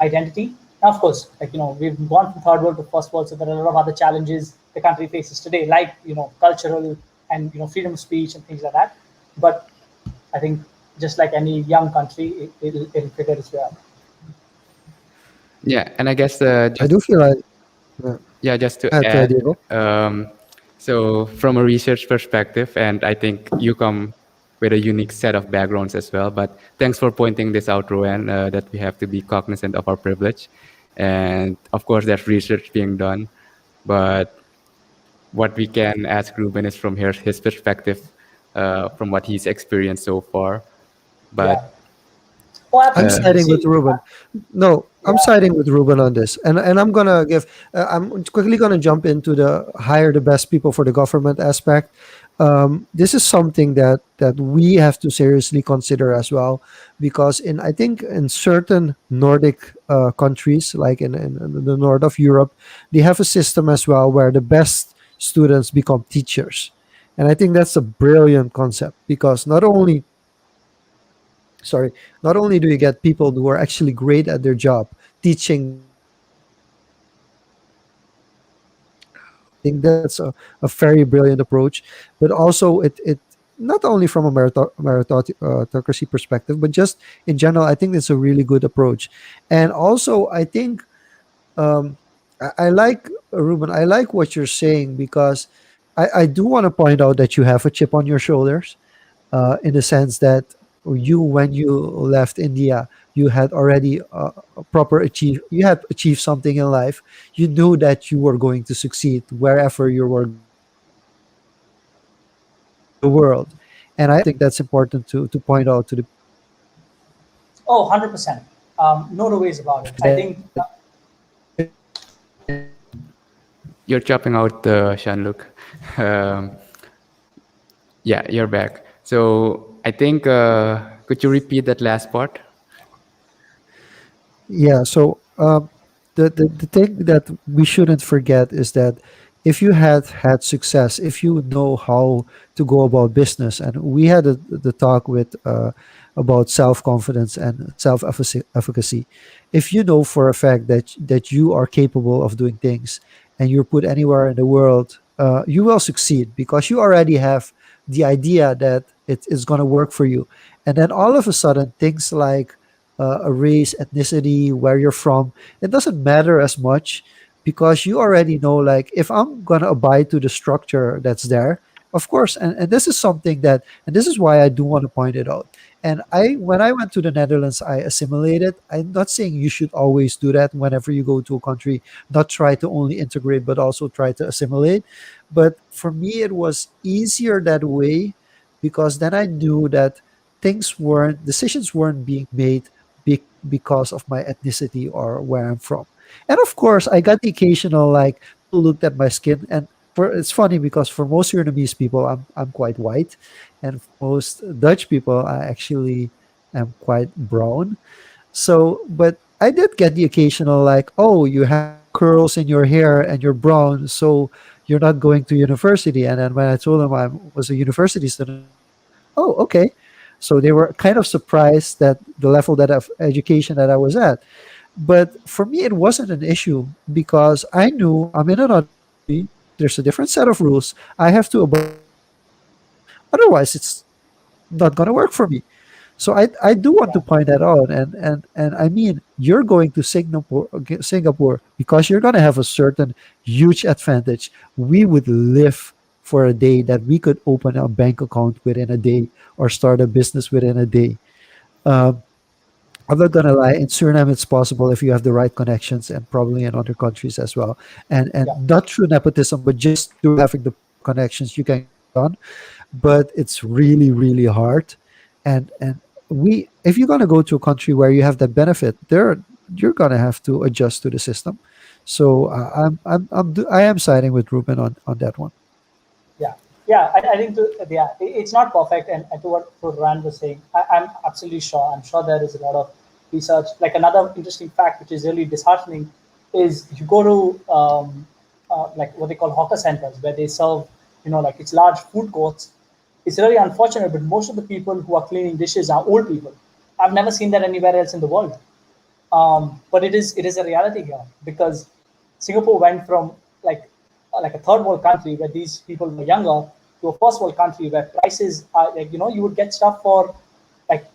identity. Now, of course, like we've gone from third world to first world, so there are a lot of other challenges the country faces today, like cultural and freedom of speech and things like that. But I think just like any young country, it'll figure its way out. yeah, and I guess I just do feel like yeah, just to Try, add, Diego. um, so from a research perspective, and I think you come with a unique set of backgrounds as well. But thanks for pointing this out, Rowan, that we have to be cognizant of our privilege, and of course, there's research being done. But what we can ask Ruben is from his perspective, from what he's experienced so far. Yeah. But Oh, I'm absolutely. siding with See, Ruben. No, I'm yeah. siding with Ruben on this, and I'm gonna give. I'm quickly gonna jump into the hire the best people for the government aspect. This is something that we have to seriously consider as well, because in I think in certain Nordic countries, like in the north of Europe, they have a system as well where the best students become teachers, and I think that's a brilliant concept because not only do you get people who are actually great at their job teaching the best students, I think that's a very brilliant approach, but also it not only from a meritocracy perspective, but just in general, I think it's a really good approach. And also, I think I like Ruben. I like what you're saying because I do want to point out that you have a chip on your shoulders in the sense that you when you left India you had already you had achieved something in life. You knew that you were going to succeed wherever you were going in the world, and I think that's important to point out to the people Oh, 100%. No two ways about it. I think, You're chopping out, Jean-luc. Um, yeah, you're back. So I think, could you repeat that last part? Yeah. So the thing that we shouldn't forget is that if you had success, if you know how to go about business, and we had the talk with about self confidence and self efficacy. If you know for a fact that you are capable of doing things, and you're put anywhere in the world, you will succeed because you already have the idea that it is going to work for you, and then all of a sudden things like a race, ethnicity, where you're from. It doesn't matter as much because you already know, like, if I'm going to abide to the structure that's there, of course. And this is something and this is why I do want to point it out. And when I went to the Netherlands, I assimilated. I'm not saying you should always do that whenever you go to a country, not try to only integrate, but also try to assimilate. But for me, it was easier that way because then I knew that decisions weren't being made because of my ethnicity or where I'm from. And of course, I got the occasional like people looked at my skin, and it's funny because for most Vietnamese people, I'm quite white, and for most Dutch people, I actually am quite brown. So, but I did get the occasional like, oh, you have curls in your hair and you're brown, so you're not going to university. And then when I told them I was a university student, they were like, oh, okay. So they were kind of surprised that the level that of education that I was at. But for me, it wasn't an issue because I knew I'm in another country. There's a different set of rules. I have to abide to those rules. Otherwise, it's not going to work for me. So I do want to yeah. point that out, and I mean, you're going to Singapore because you're going to have a certain huge advantage. We would live for a day that we could open a bank account within a day or start a business within a day. Um, I'm not gonna lie. In Suriname, it's possible if you have the right connections, and probably in other countries as well. Yeah. And not through nepotism, but just through having the proper connections, you can get it done. But it's really really hard. And we if you're gonna go to a country where you have that benefit, you're gonna have to adjust to the system. So I am siding with Ruben on that one. Yeah, yeah. I think yeah, it's not perfect. And to what Rand was saying, I'm absolutely sure. I'm sure there is a lot of research. Like another interesting fact, which is really disheartening, is you go to like what they call hawker centers where they serve, like it's large food courts. It's really unfortunate, but most of the people who are cleaning dishes are old people. I've never seen that anywhere else in the world. But it is a reality here because Singapore went from like a third world country where these people were younger to a first world country where prices are like you would get stuff like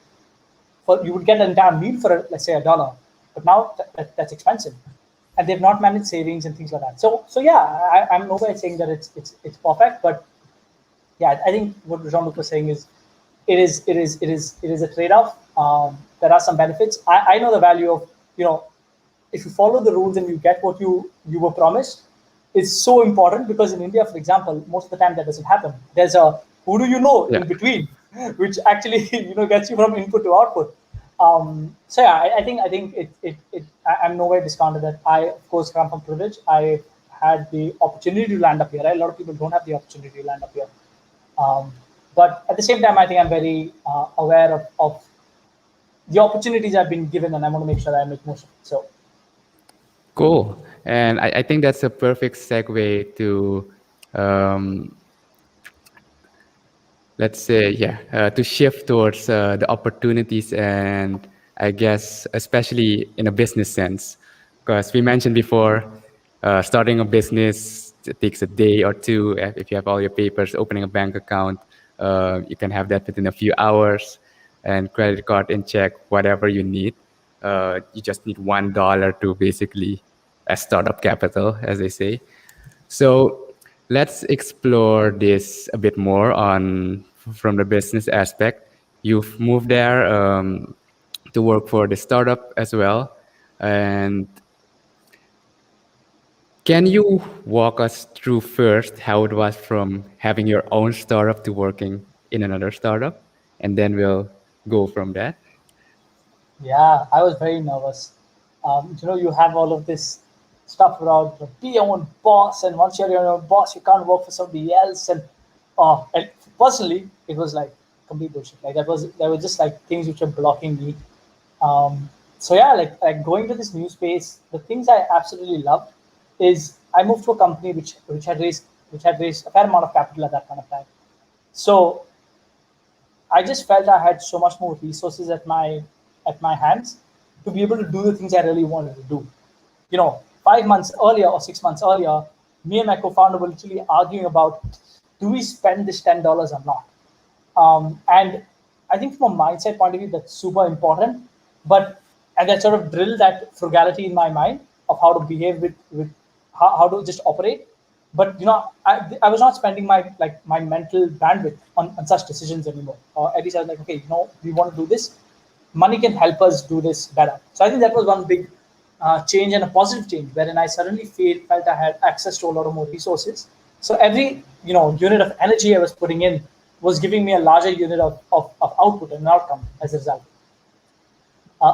for you would get an entire meal for let's say $1, but now that's expensive, and they've not managed savings and things like that. So yeah, I'm nowhere saying that it's perfect, but yeah, I think what Jean-Luc was saying is it is a trade-off. There are some benefits. I know the value of if you follow the rules and you get what you were promised, is so important because in India, for example, most of the time that doesn't happen. There's a who do you know Yeah. in between, which actually gets you from input to output. So yeah, I think I'm nowhere discounted that I of course come from privilege. I had the opportunity to land up here. Right? A lot of people don't have the opportunity to land up here. Um, but at the same time, I think I'm very aware of the opportunities I've been given, and I want to make sure that I make most of it. So Cool. And I think that's a perfect segue to, um, let's say, yeah, to shift towards the opportunities, and I guess especially in a business sense, because we mentioned before, starting a business takes a day or two. If you have all your papers, opening a bank account, you can have that within a few hours, and credit card in check, whatever you need. You just need $1 to basically a startup capital, as they say. So let's explore this a bit more on from the business aspect. You've moved there to work for the startup as well, and can you walk us through first how it was from having your own startup to working in another startup, and then we'll go from that. yeah, I was very nervous. You have all of this stuff around be your own boss, and once you're your own boss, you can't work for somebody else. And personally, it was like complete bullshit. Like there were just like things which were blocking me. So yeah, like going to this new space, the things I absolutely loved is I moved to a company which had raised a fair amount of capital at that point of time. So I just felt I had so much more resources at my hands to be able to do the things I really wanted to do. 5 months earlier or 6 months earlier, me and my co-founder were literally arguing about do we spend this $10 or not. And I think from a mindset point of view, that's super important. But and that sort of drilled that frugality in my mind of how to behave with how to just operate. But I was not spending my mental bandwidth on such decisions anymore. Or at least I was like, okay, we want to do this. Money can help us do this better. So I think that was one big change and a positive change, wherein I suddenly felt I had access to a lot of more resources. So every unit of energy I was putting in was giving me a larger unit of output and outcome as a result.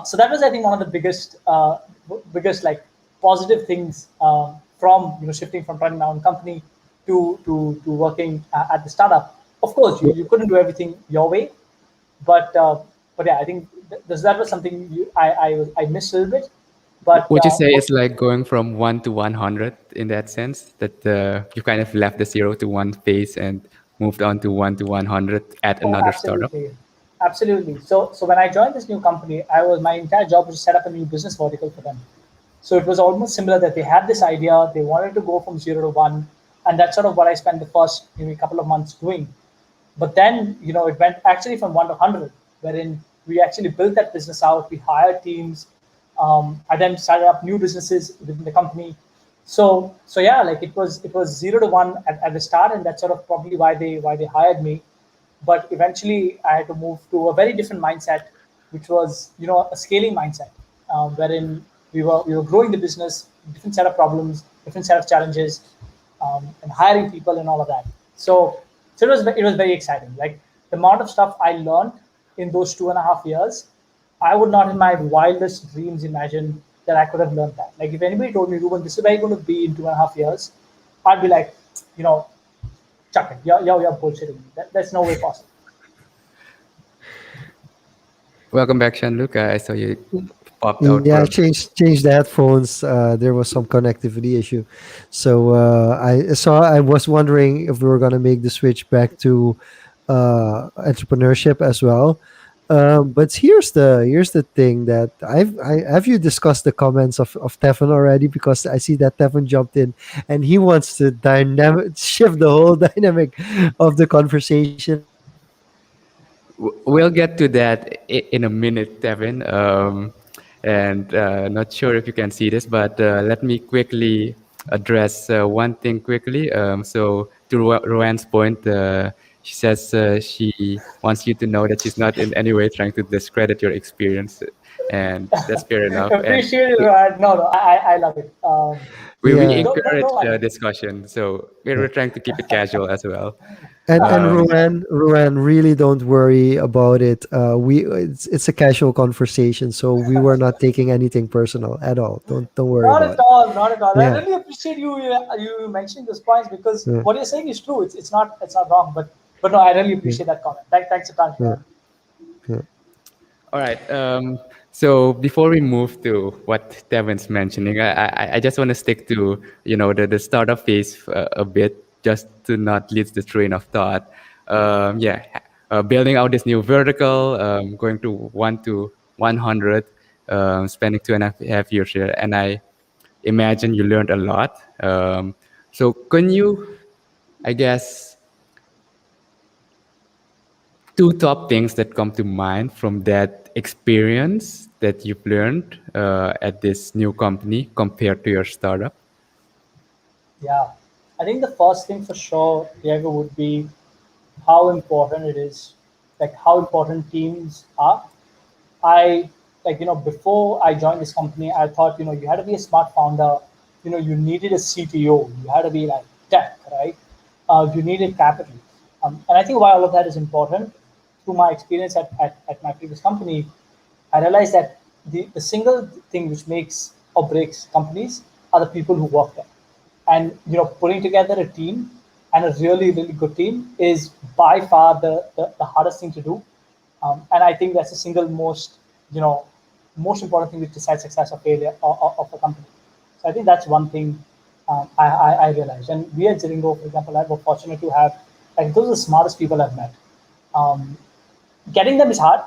So that was, I think, one of the biggest like positive things from shifting from running my own company to working at the startup. Of course, you couldn't do everything your way, but yeah, I think that was something I missed a little bit. But Would you say it's like going from 1 to 100 in that sense, that you kind of left the 0 to 1 phase and moved on to 1 to 100 at Oh, another startup? absolutely. Absolutely. So when I joined this new company, my entire job was to set up a new business vertical for them. So it was almost similar that they had this idea, they wanted to go from 0 to 1, and that's sort of what I spent the first maybe couple of months doing. But then, it went actually from 1 to 100, wherein we actually built that business out. We hired teams. I then started up new businesses within the company. So yeah, like it was 0 to 1 at the start, and that's sort of probably why they hired me. But eventually, I had to move to a very different mindset, which was a scaling mindset, wherein we were growing the business, different set of problems, different set of challenges, and hiring people and all of that. So it was very exciting. Like the amount of stuff I learned in those 2.5 years, I would not in my wildest dreams imagine that I could have learned that. Like if anybody told me, Ruben, this is where you're going to be in 2.5 years, I'd be like, you know, chuck it. You're bullshitting me. That's no way possible. Welcome back, Jean-luc. I saw you popped out Yeah, for a bit. changed the headphones. There was some connectivity issue, so I was wondering if we were gonna make the switch back to entrepreneurship as well. But here's the thing that have you discussed the comments of Tefan already? Because I see that Tefan jumped in and he wants to dynamic shift the whole dynamic of the conversation. We'll get to that in a minute, Devin. And not sure if you can see this, but let me quickly address one thing quickly. So to Roanne's point, she says she wants you to know that she's not in any way trying to discredit your experience, and that's fair enough. And Appreciate it. we, No, I love it. we Yeah. encourage Don't worry. discussion, so we're Yeah. trying to keep it casual as well. And Um, Ruan, really don't worry about it. We it's a casual conversation, so we were not taking anything personal at all. Don't worry Not about at it. all, not at all. I Yeah. really appreciate you mentioning those points because Yeah. what you're saying is true. It's not wrong. But no, I really Yeah. appreciate that comment. Thanks a ton, Yeah. man. Yeah. all right. So before we move to what Devin's mentioning, I just want to stick to the startup phase a bit, just to not lose the train of thought. Yeah, building out this new vertical, going to 1 to 100, spending 2.5 years here, and I imagine you learned a lot. So can you, I guess, two top things that come to mind from that experience that you've learned at this new company compared to your startup? Yeah, I think the first thing for sure, Diego, would be how important it is, like how important teams are. I before I joined this company, I thought you had to be a smart founder. You needed a CTO. You had to be like tech, right? You needed capital, and I think why all of that is important. Through my experience at my previous company, I realized that the single thing which makes or breaks companies are the people who work there. And putting together a team and a really, really good team is by far the hardest thing to do. And I think that's the single you know, most important thing which decides success or failure of a company. So I think that's one thing I realized. And we at Ziringo, for example, I was fortunate to have like those are the smartest people I've met. Um, Getting them is hard.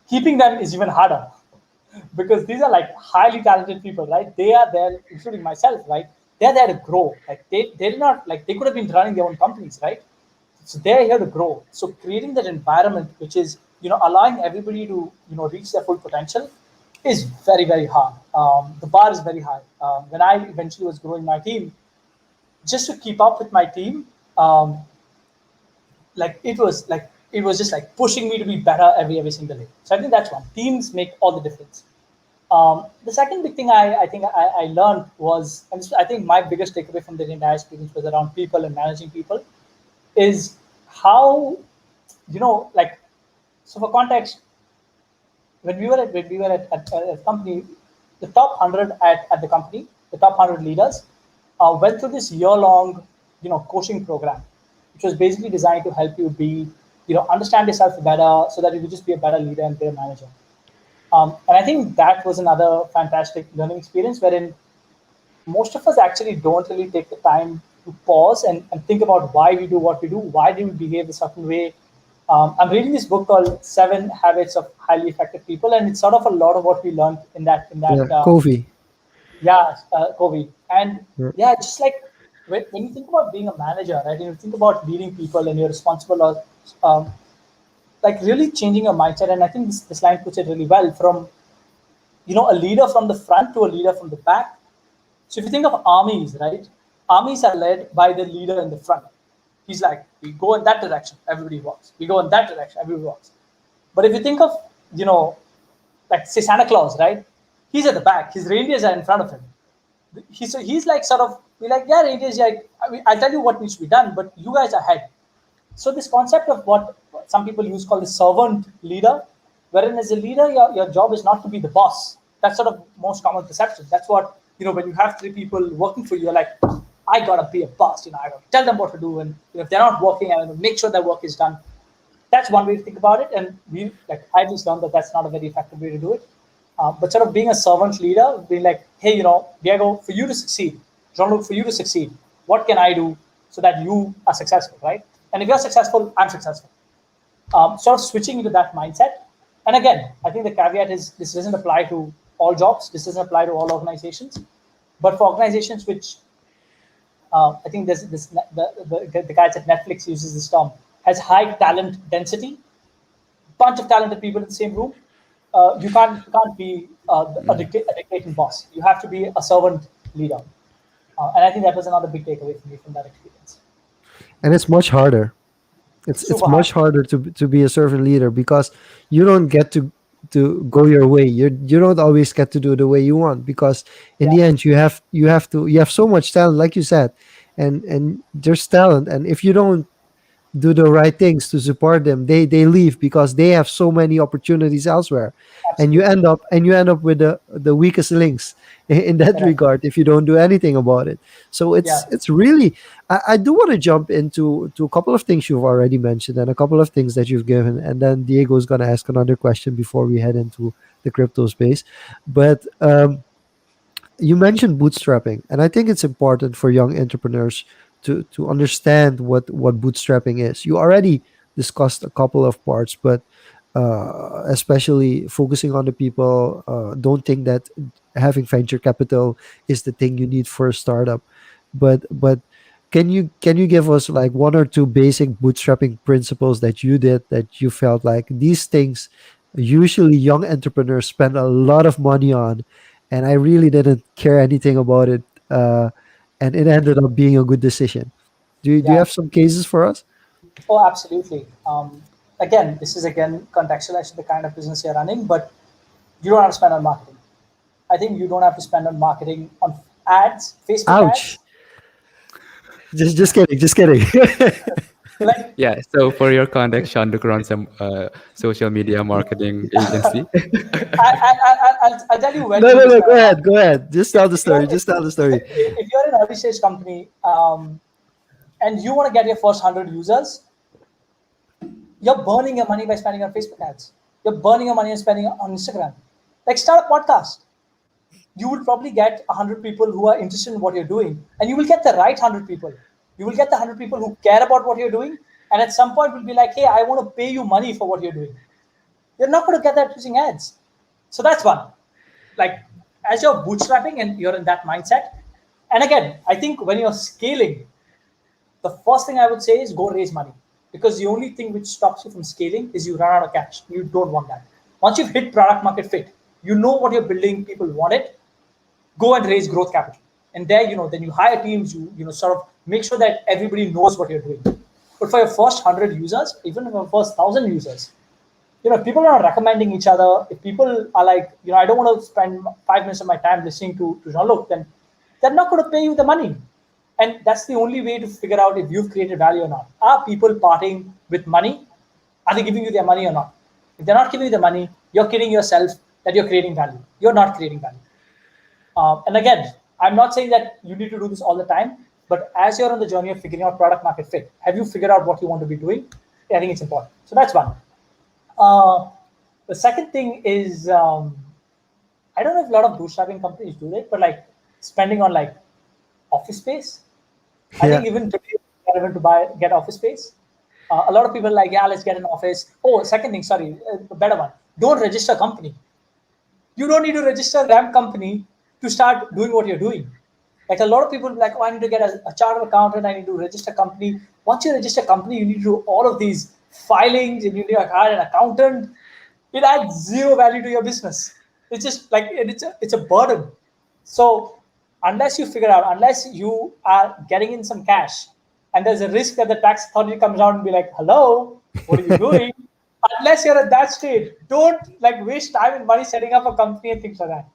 Keeping them is even harder because these are like highly talented people, right? They are there, including myself, right? They're there to grow. Like they're not like they could have been running their own companies, right? So they're here to grow. So creating that environment, which is allowing everybody to reach their full potential, is very very hard. The bar is very high. When I eventually was growing my team, just to keep up with my team, um, it was just like pushing me to be better every single day. So I think that's one. Teams make all the difference. The second big thing I think I learned was, and I think my biggest takeaway from the entire experience was around people and managing people, is how, like, so for context, when we were at a company, the top 100 at the company, the top 100 leaders, went through this year-long, coaching program, which was basically designed to help you be, understand yourself better, so that you could just be a better leader and better manager. And I think that was another fantastic learning experience wherein most of us actually don't really take the time to pause and think about why we do what we do, why do we behave a certain way. I'm reading this book called Seven Habits of Highly Effective People, and it's sort of a lot of what we learned in that Yeah. Kofi. yeah, COVID. And Yeah. yeah, just like when you think about being a manager, right, and you think about leading people and you're responsible, um, like really changing your mindset. And I think this line puts it really well from a leader from the front to a leader from the back. So if you think of armies, right? Armies are led by the leader in the front. He's like, we go in that direction, everybody walks. We go in that direction, everybody walks. But if you think of, you know, like say Santa Claus, right? He's at the back. His reindeers are in front of him. He's like sort of be like, yeah, reindeers, yeah. I'll tell you what needs to be done, but you guys are ahead. So this concept of what some people use called the servant leader, wherein as a leader, your job is not to be the boss. That's sort of most common perception. That's what, when you have three people working for you, you're like, I gotta be a boss, I gotta tell them what to do. And if they're not working, I gotta make sure their work is done. That's one way to think about it. And I just learned that that's not a very effective way to do it. But sort of being a servant leader, being like, hey, Diego, for you to succeed, Jean-Luc, for you to succeed, what can I do so that you are successful, right? And if you're successful, I'm successful. Sort of switching into that mindset. And again, I think the caveat is this doesn't apply to all jobs. This doesn't apply to all organizations. But for organizations which I think there's this the guys at Netflix uses this term, has high talent density, bunch of talented people in the same room. You can't be a dictating boss. You have to be a servant leader. And I think that was another big takeaway for me from that experience. And it's much harder. It's Super hard. much harder to be a servant leader because you don't get to go your way. You don't always get to do the way you want, because in Yeah, the end you have so much talent, like you said, and there's talent, and if you don't do the right things to support them, they leave because they have so many opportunities elsewhere, and absolutely. you end up with the weakest links in that Correct. regard if you don't do anything about it. So Yeah, it's really, I do want to jump into to a couple of things you've already mentioned and a couple of things that you've given, and then Diego's going to ask another question before we head into the crypto space. But you mentioned bootstrapping, and I think it's important for young entrepreneurs to understand what bootstrapping is. You already discussed a couple of parts, but especially focusing on the people, don't think that having venture capital is the thing you need for a startup. But can you give us like one or two basic bootstrapping principles that you did that you felt like these things usually young entrepreneurs spend a lot of money on, and I really didn't care anything about it, and it ended up being a good decision. Do you yeah. have some cases for us? Oh, absolutely. Again, this is again contextualized to the kind of business you're running, but you don't have to spend on marketing. I think you don't have to spend on marketing on ads, Facebook Ouch! ads. Just kidding, just kidding. Like Yeah. So for your context, Jean-luc runs some social media marketing agency. I'll tell you when No, you no, need to no. spend Go on ahead, marketing. go ahead. Just tell the If you're story. Just tell the story. if you're an early stage company and you want to get your first 100 users, you're burning your money by spending on Facebook ads. You're burning your money and spending on Instagram. Like start a podcast. You will probably get 100 people who are interested in what you're doing, and you will get the right 100 people. You will get the 100 people who care about what you're doing, and at some point will be like, hey, I want to pay you money for what you're doing. You're not going to get that using ads. So that's one. Like as you're bootstrapping and you're in that mindset, and again, I think when you're scaling, the first thing I would say is go raise money, because the only thing which stops you from scaling is you run out of cash. You don't want that. Once you've hit product market fit, you know what you're building, people want it, go and raise growth capital. And there, then you hire teams, you sort of make sure that everybody knows what you're doing. But for your first 100 users, even for your first 1,000 users, if people are not recommending each other, if people are like, I don't want to spend 5 minutes of my time listening to Jean-Luc, then they're not going to pay you the money. And that's the only way to figure out if you've created value or not. Are people parting with money? Are they giving you their money or not? If they're not giving you the money, you're kidding yourself that you're creating value. You're not creating value. And again, I'm not saying that you need to do this all the time, but as you're on the journey of figuring out product market fit, have you figured out what you want to be doing? I think it's important. So that's one. Uh, the second thing is, I don't know if a lot of bootstrapping companies do that, but like spending on like office space. I Yeah. think even today, it's relevant to get office space. A lot of people are like, yeah, let's get an office. Oh, second thing, sorry, a better one. Don't register a company. You don't need to register a RAM company to start doing what you're doing. Like a lot of people like, oh, I need to get a chartered accountant, I need to register a company. Once you register a company, you need to do all of these filings, and you need to hire an accountant. It adds zero value to your business. It's just like it's a burden. So unless you are getting in some cash, and there's a risk that the tax authority comes out and be like, hello, what are you doing? Unless you're at that stage, don't like waste time and money setting up a company and things like that.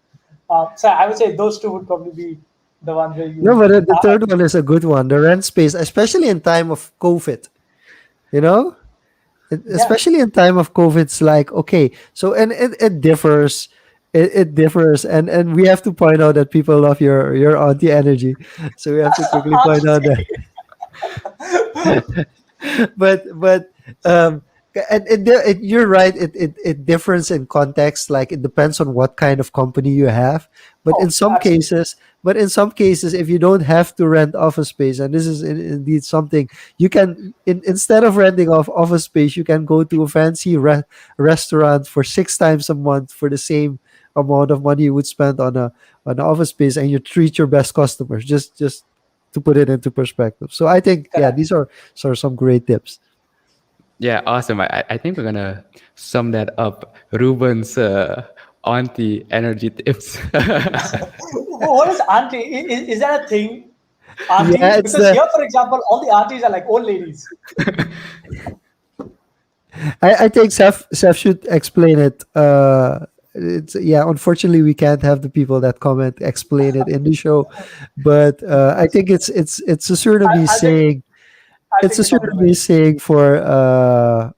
So I would say those two would probably be the ones where No, you but the third one is a good one. The rent space, especially in time of COVID. You know, yeah. especially in time of COVID, it's like okay. So and it differs. It differs, and we have to point out that people love your auntie energy, so we have to quickly point out that. But you're right, it differs in context, like it depends on what kind of company you have, but in Oh, some absolutely. cases if you don't have to rent office space, and this is indeed something you can instead of renting off office space, you can go to a fancy restaurant for 6 times a month for the same amount of money you would spend on an office space, and you treat your best customers, just to put it into perspective. So I think, yeah, Correct. these are sort of some great tips. Yeah, awesome. I think we're gonna sum that up. Ruben's auntie energy tips. What is auntie? Is that a thing? Yeah, Aunties? it's Because the here, for example, all the aunties are like old ladies. I think Seth should explain it. It's, yeah, unfortunately we can't have the people that comment explain it in the show, but I think it's a Surinamese I'll take saying. I'll It's take a the compliment. Surinamese saying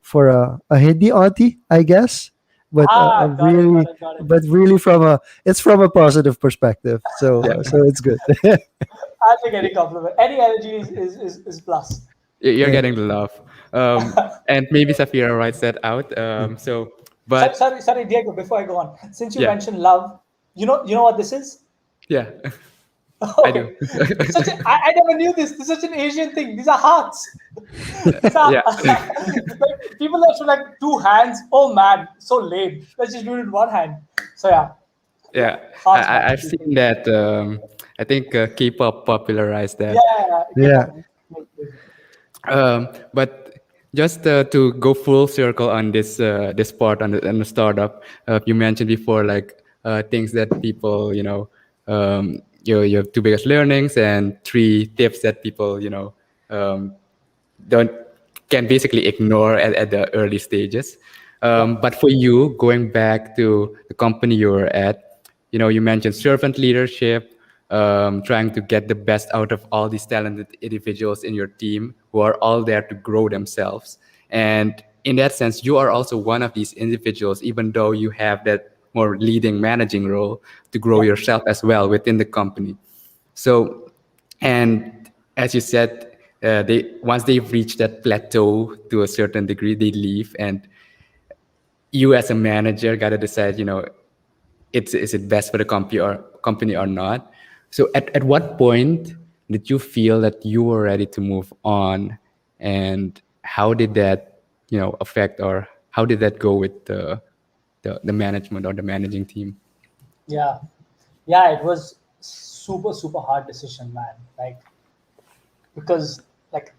for a Hindi auntie, I guess, but a Ah, got it, got really, it, got it. but really from a, it's from a positive perspective. Yeah, So it's good. I'll take any compliment. Any energy is plus. you're Yeah. getting the love. And maybe Safira writes that out. So, Sorry, but sorry, sorry, Diego. Before I go on, since you yeah, mentioned love, you know what this is? yeah, I do. Okay, I never knew this. This is such an Asian thing. These are hearts. These are Yeah, like, people that should like two hands. Oh man, so lame. Let's just do it in one hand. So yeah, yeah. hearts, man. I've seen that. I think K-pop popularized Yeah, that. yeah, yeah. Yeah. K-pop. But just to go full circle on this part on the startup, you mentioned before like things that people your two biggest learnings and three tips that people um, don't can basically ignore at the early stages. Yeah, But for you, going back to the company you were at, you mentioned servant leadership, trying to get the best out of all these talented individuals in your team who are all there to grow themselves. And in that sense, you are also one of these individuals, even though you have that more leading managing role to grow yeah, yourself as well within the company. So, and as you said, they once they've reached that plateau to a certain degree, they leave, and you as a manager got to decide, it's is it best for the company or not. So, at what point did you feel that you were ready to move on, and how did that, affect, or how did that go with the management or the managing team? yeah, yeah. It was super hard decision, man. Like because like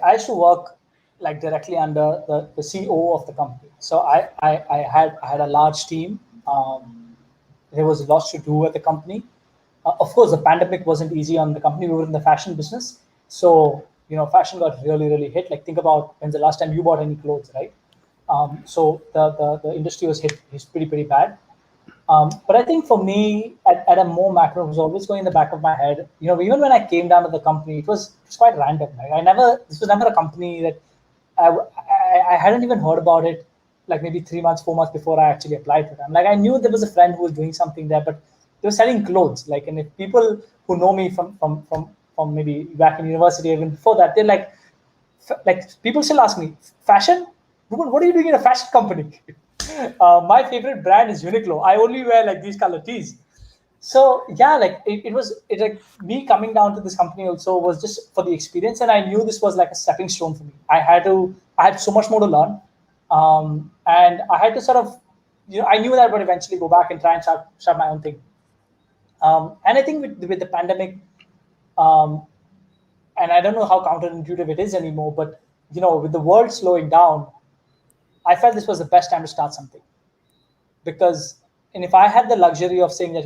I used to work like directly under the CEO of the company. So I had a large team. There was lots to do at the company. Of course, the pandemic wasn't easy on the company. We were in the fashion business, so fashion got really hit. Like think about when's the last time you bought any clothes, right? So the industry was hit pretty bad. But I think for me, at a more macro, it was always going in the back of my head. Even when I came down to the company, it was quite random. Like this was never a company that I hadn't even heard about it. Like maybe 3 months, 4 months before I actually applied to them. Like I knew there was a friend who was doing something there, but they were selling clothes. Like, and if people who know me from maybe back in university, even before that, they're like people still ask me, fashion? What are you doing in a fashion company? My favorite brand is Uniqlo. I only wear like these color tees. So yeah, like it like me coming down to this company also was just for the experience, and I knew this was like a stepping stone for me. I had so much more to learn, and I had to sort of, I knew that I would eventually go back and try and start my own thing. And I think with the pandemic, um, and I don't know how counterintuitive it is anymore, but with the world slowing down, I felt this was the best time to start something because, and if I had the luxury of saying that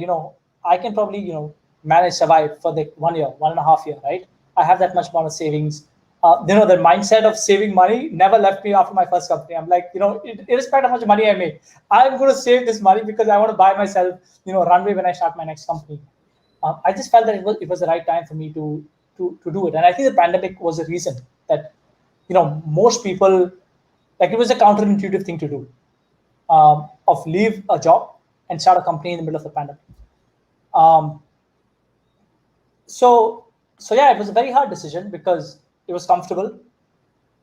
I can probably manage survive for the 1 year, 1.5 year, right? I have that much amount of savings. The mindset of saving money never left me after my first company. I'm like, irrespective of how much money I make, I'm going to save this money because I want to buy myself runway when I start my next company. I just felt that it was the right time for me to do it, and I think the pandemic was a reason that most people, like, it was a counterintuitive thing to do, of leave a job and start a company in the middle of the pandemic. Um, so so yeah, it was a very hard decision because it was comfortable.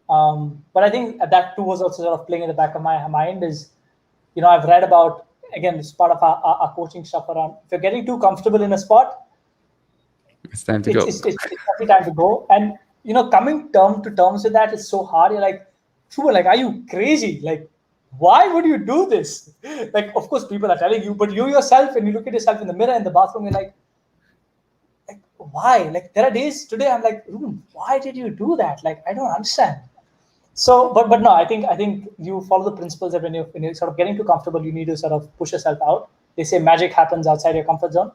But I think that too was also sort of playing in the back of my mind is, I've read about, again, it's part of our coaching stuff around, if you're getting too comfortable in a spot, It's time to it's go. it's, it's, it's every time to go. And coming to terms with that is so hard. You're like, people are like, are you crazy? Like, why would you do this? Like, of course, people are telling you, but you yourself, when you look at yourself in the mirror in the bathroom, you're like, why? Like, there are days today I'm like, why did you do that? Like, I don't understand. So, but no, I think you follow the principles that when you're sort of getting too comfortable, you need to sort of push yourself out. They say magic happens outside your comfort zone.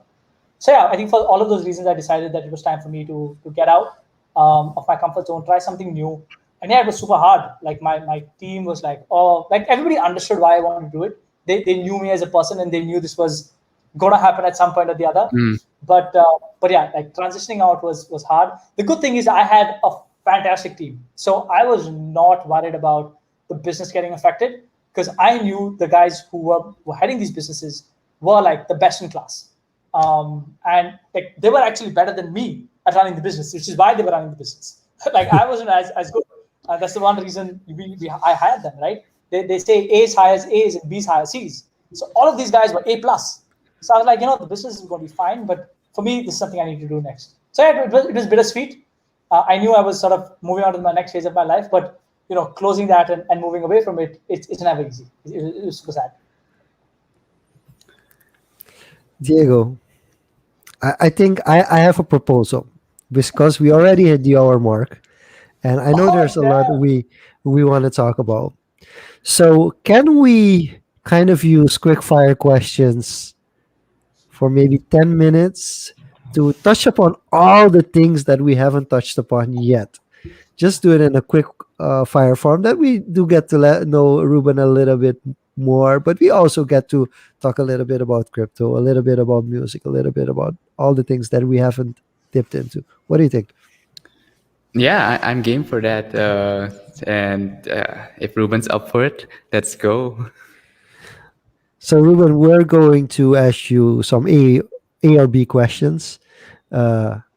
So yeah, I think for all of those reasons, I decided that it was time for me to get out of my comfort zone, try something new. And yeah, it was super hard. Like my team was like, oh, like everybody understood why I wanted to do it. They knew me as a person and they knew this was gonna happen at some point or the other. Mm. But yeah, like transitioning out was hard. The good thing is I had a fantastic team, so I was not worried about the business getting affected because I knew the guys who were heading these businesses were like the best in class, and like they were actually better than me at running the business, which is why they were running the business. Like I wasn't as good. That's the one reason I hired them, right? They say A's hires A's and B's hire C's. So all of these guys were A plus. So I was like, the business is going to be fine, but for me, this is something I need to do next. So yeah, it was bittersweet. I knew I was sort of moving on to my next phase of my life, but closing that and moving away from it, it's never easy. It was super sad. Diego, I think I have a proposal because we already hit the hour mark, and I know Oh there's a lot damn! we want to talk about. So can we kind of use quick fire questions for maybe 10 minutes to touch upon all the things that we haven't touched upon yet? Just do it in a quick fire form that we do get to know Ruben a little bit more, but we also get to talk a little bit about crypto, a little bit about music, a little bit about all the things that we haven't dipped into. What do you think? Yeah, I'm game for that. And if Ruben's up for it, let's go. So, Ruben, we're going to ask you some A or B questions.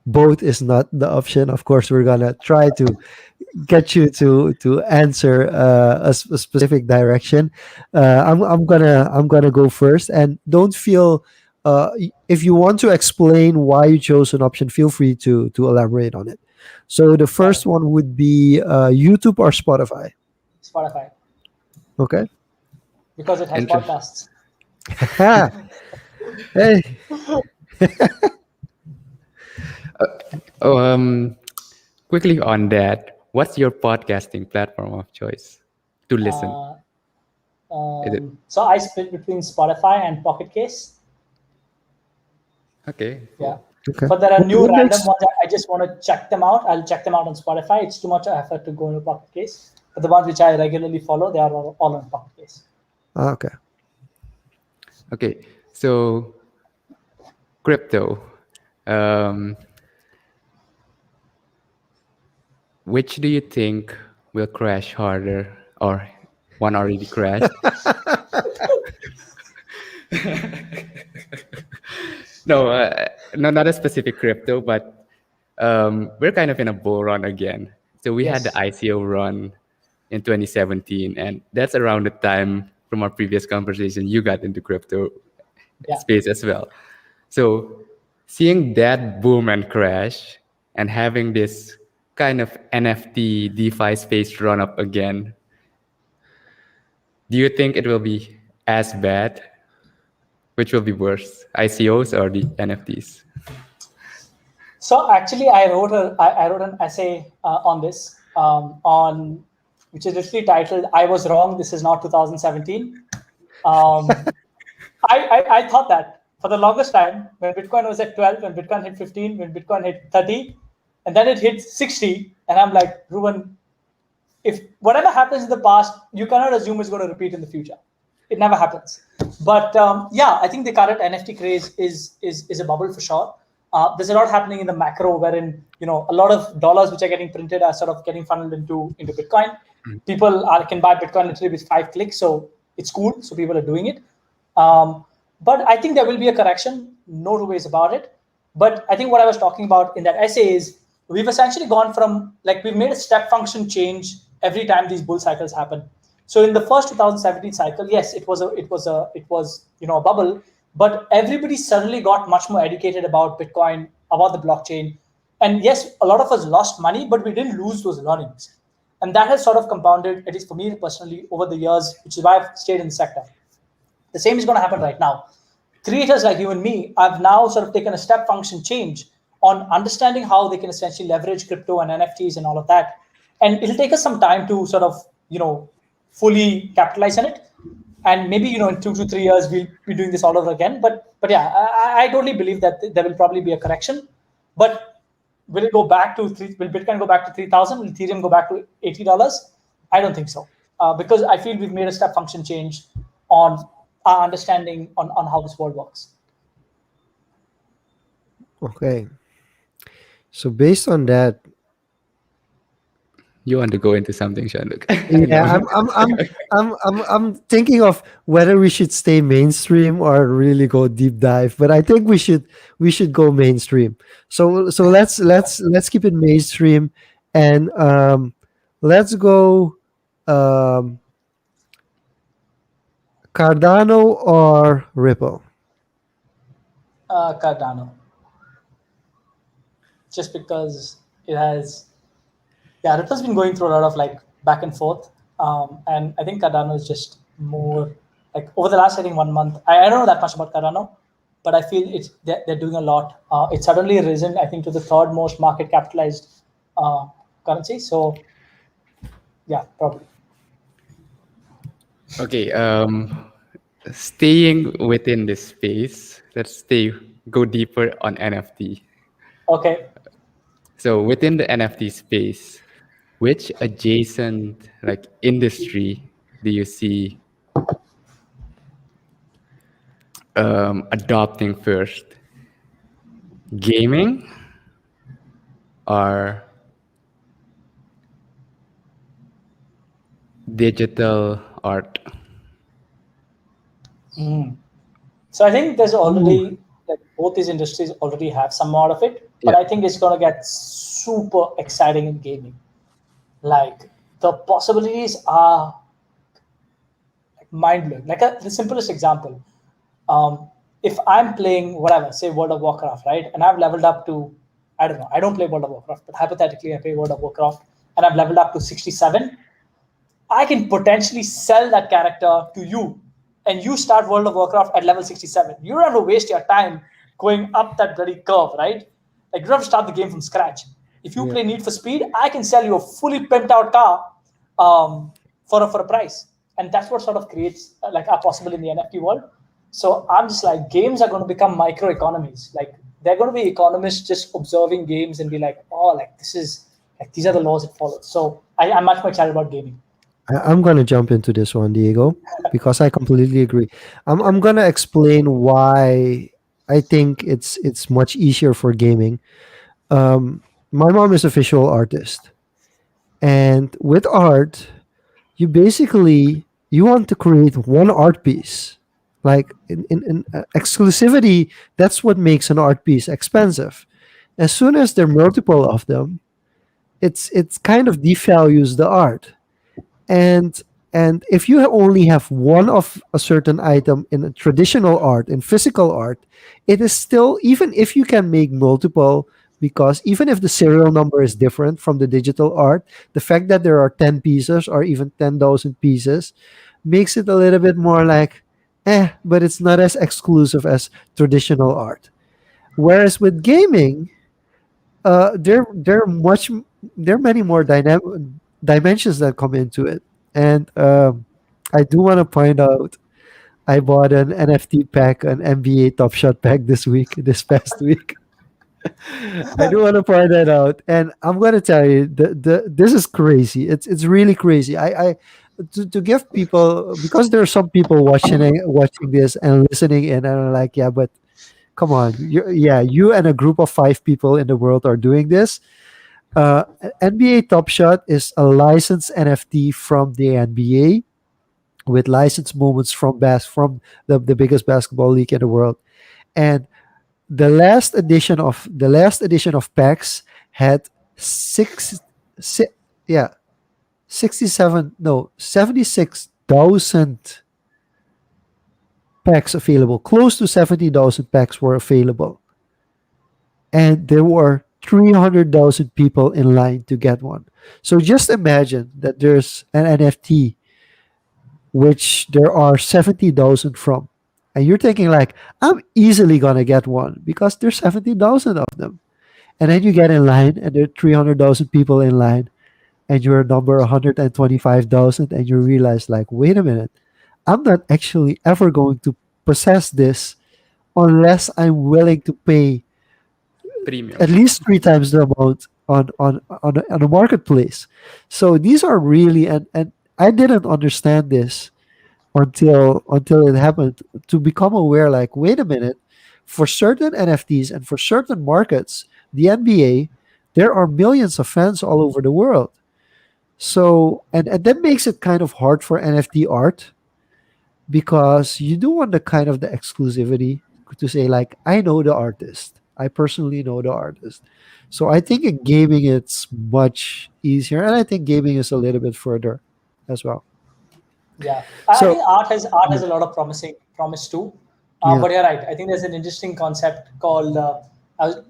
Both is not the option. Of course, we're gonna try to get you to answer a specific direction. I'm gonna go first, and don't feel if you want to explain why you chose an option, feel free to elaborate on it. So the Right, first one would be YouTube or Spotify. Spotify Okay. because it has Interest. podcasts. Hey, Oh, quickly on that, what's your podcasting platform of choice to listen? Uh, Is it so I split between Spotify and Pocket Case. okay? Yeah. Cool. okay. But there are new What random makes ones. I just want to check them out. I'll check them out on Spotify. It's too much effort to go into Pocket Case. But the ones which I regularly follow, they are all on Pocket Case. okay? Okay, so crypto. Um, which do you think will crash harder, or one already crashed? No, no, not a specific crypto, but we're kind of in a bull run again. So we had the Yes. ICO run in 2017, and that's around the time from our previous conversation you got into crypto Yeah. space as well. So seeing that boom and crash, and having this kind of NFT DeFi space run up again, do you think it will be as bad? Which will be worse, ICOs or the NFTs? So actually, I wrote an essay on this on which is literally titled "I was wrong. This is not 2017." Um, I thought that for the longest time when Bitcoin was at 12, when Bitcoin hit 15, when Bitcoin hit 30, and then it hit 60, and I'm like, Ruben, if whatever happens in the past, you cannot assume it's going to repeat in the future. It never happens. But yeah, I think the current NFT craze is a bubble for sure. There's a lot happening in the macro, wherein a lot of dollars which are getting printed are sort of getting funneled into Bitcoin. People can buy Bitcoin literally with 5 clicks, so it's cool. So people are doing it. But I think there will be a correction, no two ways about it. But I think what I was talking about in that essay is we've essentially gone from like we've made a step function change every time these bull cycles happen. So in the first 2017 cycle, yes, it was a bubble, but everybody suddenly got much more educated about Bitcoin, about the blockchain, and yes, a lot of us lost money, but we didn't lose those learnings, and that has sort of compounded, at least for me personally, over the years, which is why I've stayed in the sector. The same is going to happen right now. Creators like you and me have now sort of taken a step function change on understanding how they can essentially leverage crypto and NFTs and all of that. And it'll take us some time to sort of, fully capitalize on it. And maybe, in 2 to 3 years, we'll be doing this all over again. But yeah, I totally believe that there will probably be a correction. But will it go back to will Bitcoin go back to 3,000? Will Ethereum go back to $80? I don't think so, because I feel we've made a step function change on our understanding on how this world works. Okay. So based on that, You want to go into something, Jean-luc? I yeah, know. I'm thinking of whether we should stay mainstream or really go deep dive. But I think we should go mainstream. So let's keep it mainstream, and let's go um, Cardano or Ripple. Cardano, just because it has, yeah, Ripple's been going through a lot of like back and forth, and I think Cardano is just more like over the last, I think, 1 month. I don't know that much about Cardano, but I feel they're doing a lot. It's suddenly risen, I think, to the third most market capitalized currency. So yeah, probably. Okay, staying within this space, go deeper on NFT. Okay. So within the NFT space, which adjacent like industry do you see adopting first? Gaming or digital art? So I think there's Ooh, already like both these industries already have some amount of it, but Yeah. I think it's gonna get super exciting in gaming. Like the possibilities are mind blowing. Like the simplest example, if I'm playing whatever, say World of Warcraft, right, and I've leveled up to, I don't know, I don't play World of Warcraft, but hypothetically I play World of Warcraft and I've leveled up to 67, I can potentially sell that character to you, and you start World of Warcraft at level 67. You don't have to waste your time going up that bloody curve, right? Like you don't have to start the game from scratch. If you yeah. play Need for Speed, I can sell you a fully pimped out car for a price, and that's what sort of creates like are possible in the NFT world. So I'm just like, games are going to become micro economies. Like they're going to be economists just observing games and be like, oh, like this is like these are the laws it follows. So I'm much more excited about gaming. I'm gonna jump into this one, Diego, because I completely agree. I'm gonna explain why I think it's much easier for gaming. Um, my mom is a visual artist, and with art, you want to create one art piece. Like in exclusivity, that's what makes an art piece expensive. As soon as there are multiple of them, it's kind of devalues the art. And if you only have one of a certain item in a traditional art, in physical art, it is still, even if you can make multiple, because even if the serial number is different from the digital art, the fact that there are 10 pieces or even 10,000 pieces makes it a little bit more like but it's not as exclusive as traditional art. Whereas with gaming, there are there are many more dimensions that come into it. And I do want to point out, I bought an NFT pack, an NBA Top Shot pack this past week. I do want to point that out, and I'm gonna tell you, this is crazy. It's really crazy. I to give people, because there are some people watching this and listening in, and are like, yeah, but come on, you and a group of 5 people in the world are doing this. NBA Top Shot is a licensed NFT from the NBA, with licensed moments from the biggest basketball league in the world. And the last edition of packs had si, yeah 67 no 76,000 packs available. Close to 70,000 packs were available, and there were 300,000 people in line to get one. So just imagine that there's an NFT which there are 70,000 from. And you're thinking like, I'm easily going to get one because there's 70,000 of them. And then you get in line and there are 300,000 people in line, and you're number 125,000, and you realize like, wait a minute, I'm not actually ever going to possess this unless I'm willing to pay premium. at least three times the amount on a marketplace. So these are really, and I didn't understand this until it happened, to become aware, like, wait a minute, for certain NFTs and for certain markets, the NBA, there are millions of fans all over the world. So, and that makes it kind of hard for NFT art, because you do want the kind of the exclusivity, to say, like, I know the artist, I personally know the artist. So I think in gaming it's much easier, and I think gaming is a little bit further as well. Yeah, I So think art has yeah, a lot of promise too. yeah, But you're right. I think there's an interesting concept called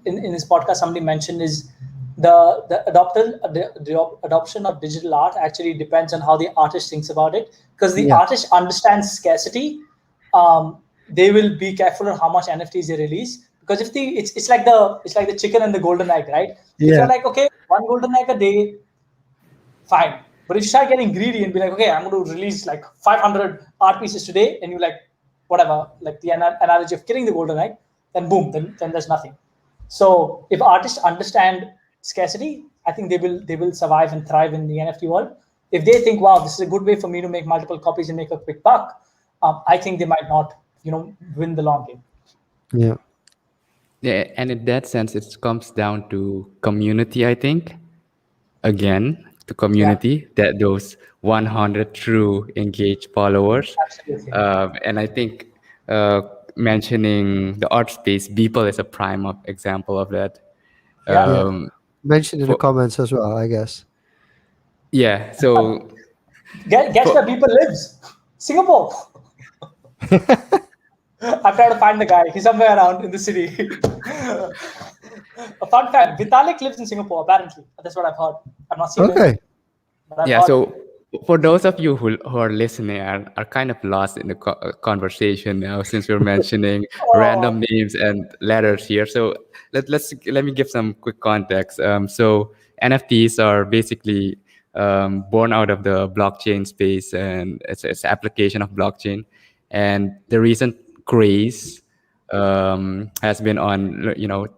in this podcast somebody mentioned is the adoption of digital art actually depends on how the artist thinks about it, because the yeah, artist understands scarcity. They will be careful on how much NFTs they release, because if the it's like the chicken and the golden egg, right? If you're yeah, like, okay, one golden egg a day, fine. But if you start getting greedy and be like, okay, I'm going to release like 500 art pieces today, and you like, whatever, like the analogy of killing the golden egg, then boom, then there's nothing. So if artists understand scarcity, I think they will survive and thrive in the NFT world. If they think, wow, this is a good way for me to make multiple copies and make a quick buck, I think they might not, win the long game. yeah, Yeah, and in that sense, it comes down to community, I think. Again, to Yeah, community, that those 100 true engaged followers. absolutely. And I think uh, mentioning the art space, Beeple is a prime example of that. Yeah. yeah. Um, Mentioned in the for comments as well, I guess. yeah, so Guess where for people lives? Singapore. I'm trying to find the guy. He's somewhere around in the city. A fun fact: Vitalik lives in Singapore. Apparently, that's what I've heard. I've not seen him, Okay. but I've yeah, heard. so for those of you who are listening are kind of lost in the conversation now, since we're mentioning Oh, random names and letters here. So let me give some quick context. So NFTs are basically born out of the blockchain space, and it's application of blockchain. And the recent craze has been on,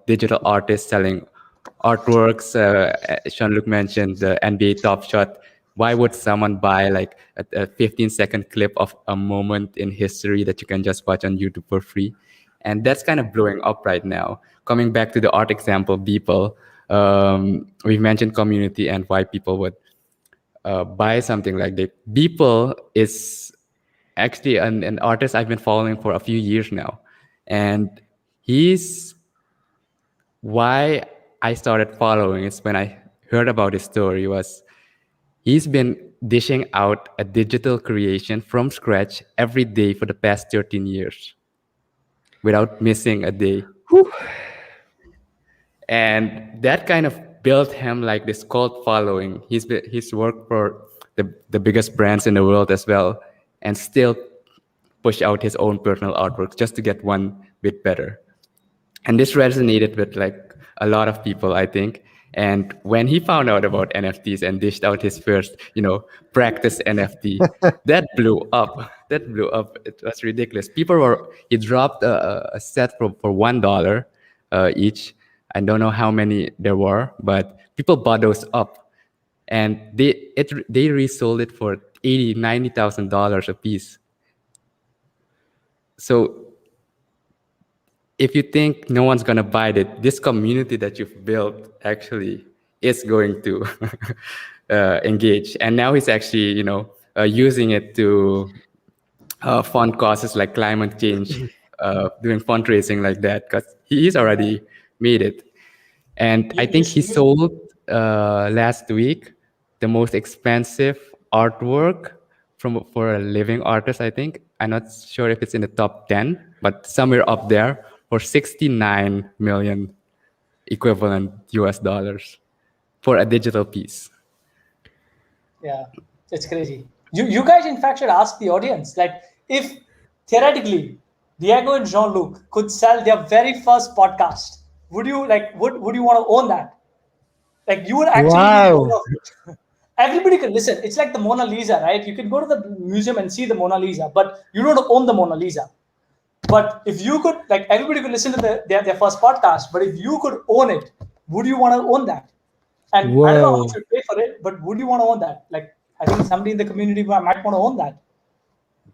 digital artists selling artworks. Jean-Luc mentioned the NBA Top Shot. Why would someone buy like a 15-second clip of a moment in history that you can just watch on YouTube for free? And that's kind of blowing up right now. Coming back to the art example, people, we've mentioned community and why people would buy something like that. Beeple is actually an artist I've been following for a few years now. And he's why I started following is when I heard about his story was he's been dishing out a digital creation from scratch every day for the past 13 years without missing a day. Whew. And that kind of built him like this cult following. He's worked for the biggest brands in the world as well, and still push out his own personal artworks just to get one bit better. And this resonated with like a lot of people, I think. And when he found out about NFTs and dished out his first, practice NFT, that blew up. That blew up. It was ridiculous. He dropped a set for $1 each. I don't know how many there were, but people bought those up, and they resold it for $90,000 a piece. So if you think no one's gonna buy it, this community that you've built actually is going to engage. And now he's actually, using it to fund causes like climate change, doing fundraising like that, because he's already made it. And I you, you, think he you, sold last week the most expensive artwork for a living artist. I think I'm not sure if it's in the top 10, but somewhere up there for 69 million equivalent US dollars for a digital piece. yeah, it's crazy. You guys, in fact, should ask the audience, like, if theoretically Diego and Jean-Luc could sell their very first podcast, would you want to own that? Like, you would actually be the owner Wow. of it. Everybody can listen. It's like the Mona Lisa, right? You can go to the museum and see the Mona Lisa, but you don't own the Mona Lisa. But if you could, like, everybody could listen to their first podcast, but if you could own it, would you want to own that? And I don't know how much Whoa, you pay for it, but would you want to own that? Like, I think somebody in the community might want to own that.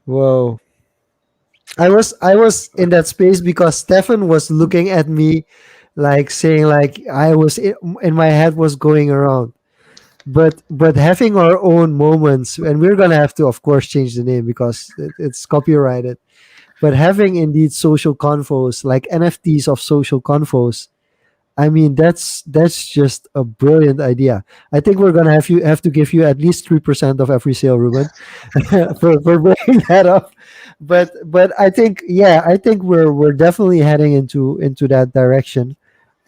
whoa. I was in that space because Stefan was looking at me like saying like I was in my head was going around. But having our own moments, and we're gonna have to of course change the name because it's copyrighted. But having indeed social confos like NFTs of social confos, I mean, that's just a brilliant idea. I think we're gonna have to give you at least 3% of every sale, Ruben, for bringing that up. But I think, yeah, I think we're definitely heading into that direction,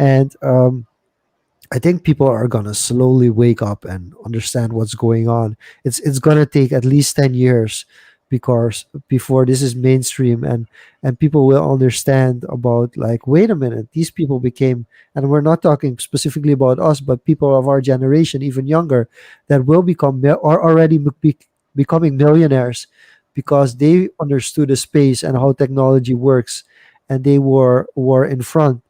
and I think people are gonna slowly wake up and understand what's going on. It's gonna take at least 10 years because before this is mainstream, and people will understand about like, wait a minute, these people became, and we're not talking specifically about us, but people of our generation, even younger, that will become are already becoming millionaires because they understood the space and how technology works, and they were in front.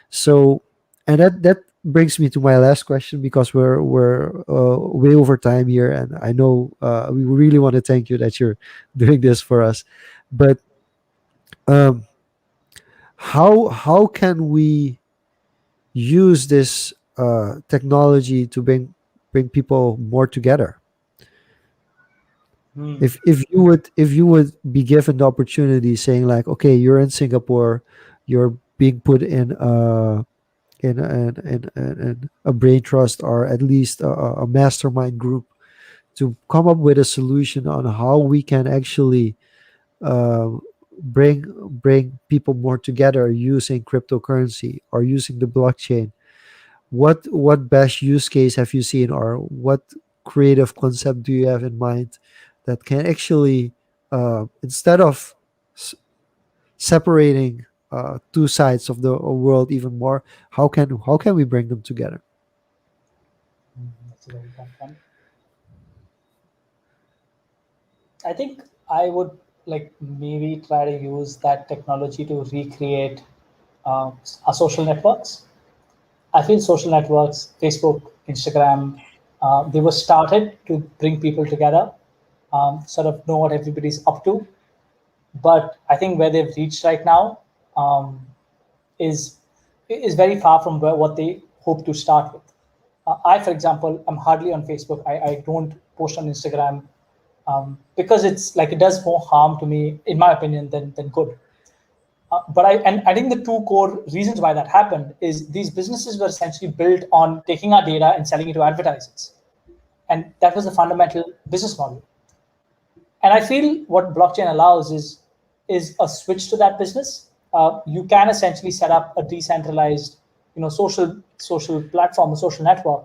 So, and that brings me to my last question because we're way over time here, and I know we really want to thank you that you're doing this for us. But um, how can we use this technology to bring people more together? Hmm. If you would be given the opportunity, saying like, okay, you're in Singapore, you're being put in a brain trust, or at least a mastermind group, to come up with a solution on how we can actually uh, bring people more together using cryptocurrency or using the blockchain. What best use case have you seen, or what creative concept do you have in mind that can actually, instead of separating two sides of the world even more, how can we bring them together? That's a very tough one. I think I would like maybe try to use that technology to recreate our social networks. I feel social networks, Facebook, Instagram, they were started to bring people together, sort of know what everybody's up to. But I think where they've reached right now um, is is very far from what they hope to start with. I, for example, I'm hardly on Facebook. I don't post on Instagram because it's like it does more harm to me, in my opinion, than good. But I think the two core reasons why that happened is these businesses were essentially built on taking our data and selling it to advertisers, and that was the fundamental business model. And I feel what blockchain allows is a switch to that business. You can essentially set up a decentralized, social platform, a social network,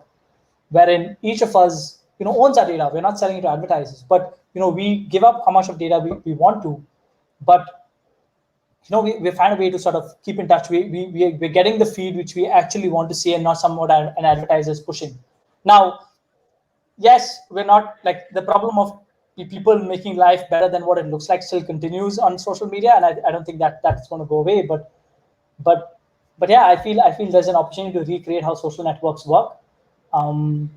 wherein each of us, owns our data. We're not selling it to advertisers, but we give up how much of data we want to, but we find a way to sort of keep in touch. We're getting the feed which we actually want to see and not somewhat an advertiser is pushing. Now, yes, we're not like the problem of people making life better than what it looks like still continues on social media, and I don't think that that's going to go away. But but yeah, I feel there's an opportunity to recreate how social networks work. Um,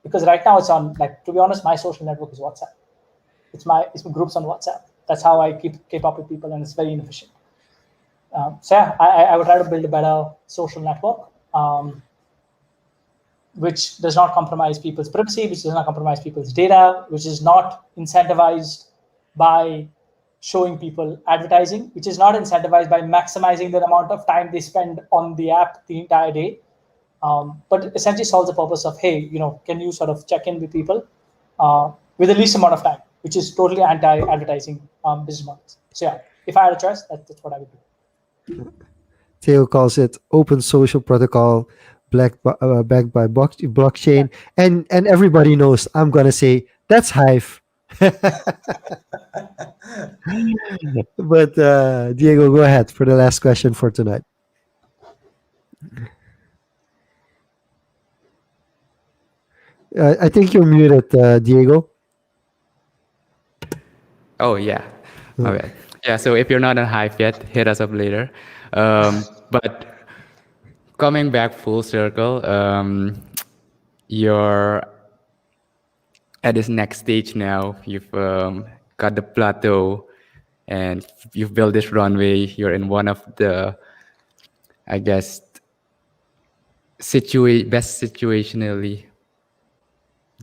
because right now it's on, like, to be honest, my social network is WhatsApp. It's my groups on WhatsApp. That's how I keep up with people, and it's very inefficient. So yeah, I would try to build a better social network, which does not compromise people's privacy, which does not compromise people's data, which is not incentivized by showing people advertising, which is not incentivized by maximizing the amount of time they spend on the app the entire day, but essentially solves the purpose of, hey, can you sort of check in with people with the least amount of time, which is totally anti-advertising business models. So yeah, if I had a choice, that's what I would do. Theo calls it open social protocol, backed by Yeah. blockchain, and everybody knows I'm gonna say that's Hive. But Diego, go ahead for the last question for tonight. I think you're muted, Diego. Oh yeah, my Uh, bad. Yeah, so if you're not on Hive yet, hit us up later. But coming back full circle, you're at this next stage now. You've got the plateau, and you've built this runway. You're in one of the, I guess, best situationally,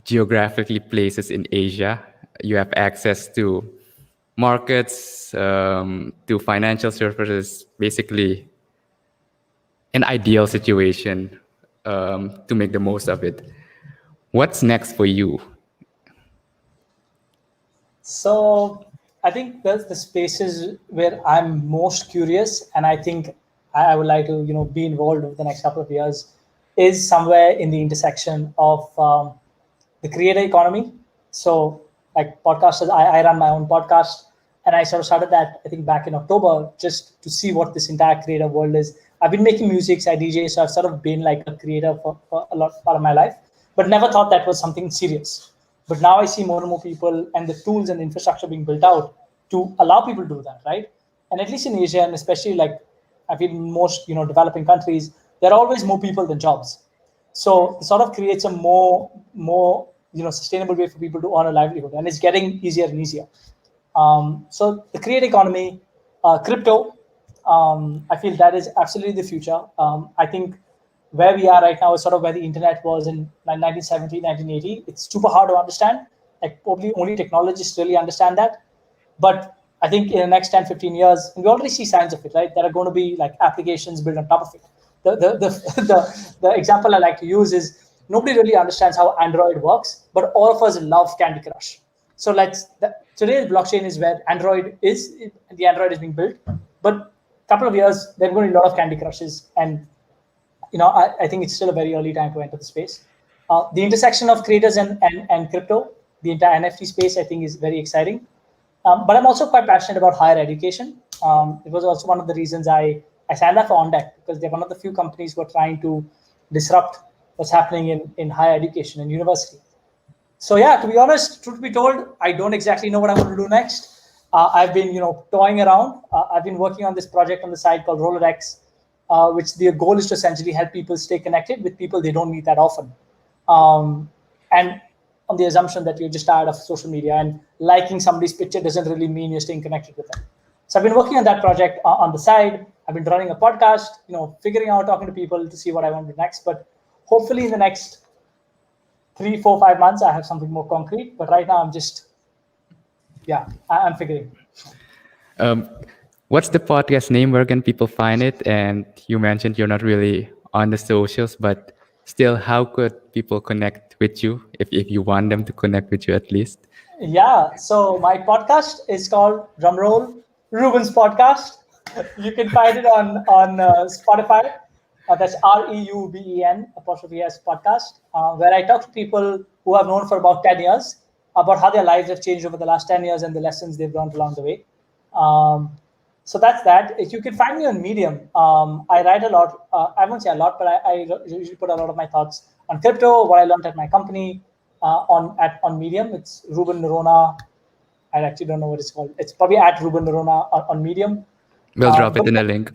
geographically places in Asia. You have access to markets, to financial services, basically an ideal situation to make the most of it. What's next for you? So I think the spaces where I'm most curious, and I think I would like to be involved over the next couple of years, is somewhere in the intersection of the creator economy. So like podcasters, I run my own podcast, and I sort of started that I think back in October just to see what this entire creator world is. I've been making music, I DJ, so I've sort of been like a creator for a lot part of my life, but never thought that was something serious. But now I see more and more people and the tools and infrastructure being built out to allow people to do that, right? And at least in Asia, and especially like I feel in most developing countries, there are always more people than jobs. So it sort of creates a more sustainable way for people to earn a livelihood, and it's getting easier and easier. So the create economy, crypto, I feel that is absolutely the future. I think where we are right now is sort of where the internet was in 1970, 1980. It's super hard to understand. Like probably only technologists really understand that. But I think in the next 10, 15 years, and we already see signs of it, right? There are going to be like applications built on top of it. The example I like to use is nobody really understands how Android works, but all of us love Candy Crush. So today's blockchain is where the Android is being built, but a couple of years there are going to be a lot of Candy Crushes, and I think it's still a very early time to enter the space. The intersection of creators and crypto, the entire NFT space, I think is very exciting. But I'm also quite passionate about higher education. It was also one of the reasons I signed up for OnDeck, because they're one of the few companies who are trying to disrupt what's happening in higher education and university. So yeah, to be honest, truth be told, I don't exactly know what I'm going to do next. I've been, toying around. I've been working on this project on the side called Rolodex, which the goal is to essentially help people stay connected with people they don't meet that often. And on the assumption that you're just tired of social media, and liking somebody's picture doesn't really mean you're staying connected with them. So I've been working on that project on the side. I've been running a podcast, figuring out, talking to people to see what I want to do next. But hopefully in the next 3, 4, 5 months, I have something more concrete. But right now I'm just, I'm figuring. What's the podcast name? Where can people find it? And you mentioned you're not really on the socials, but still, how could people connect with you if you want them to connect with you at least? Yeah, so my podcast is called Drumroll Reuben's Podcast. You can find it on Spotify. That's REUBEN_S podcast, where I talk to people who I've known for about 10 years about how their lives have changed over the last 10 years and the lessons they've learned along the way. So that's that. If you can find me on Medium, I write a lot. I won't say a lot, but I usually put a lot of my thoughts on crypto, what I learned at my company, on Medium. It's Reuben Noronha. I actually don't know what it's called. It's probably at Reuben Noronha on Medium. We'll drop it in a link.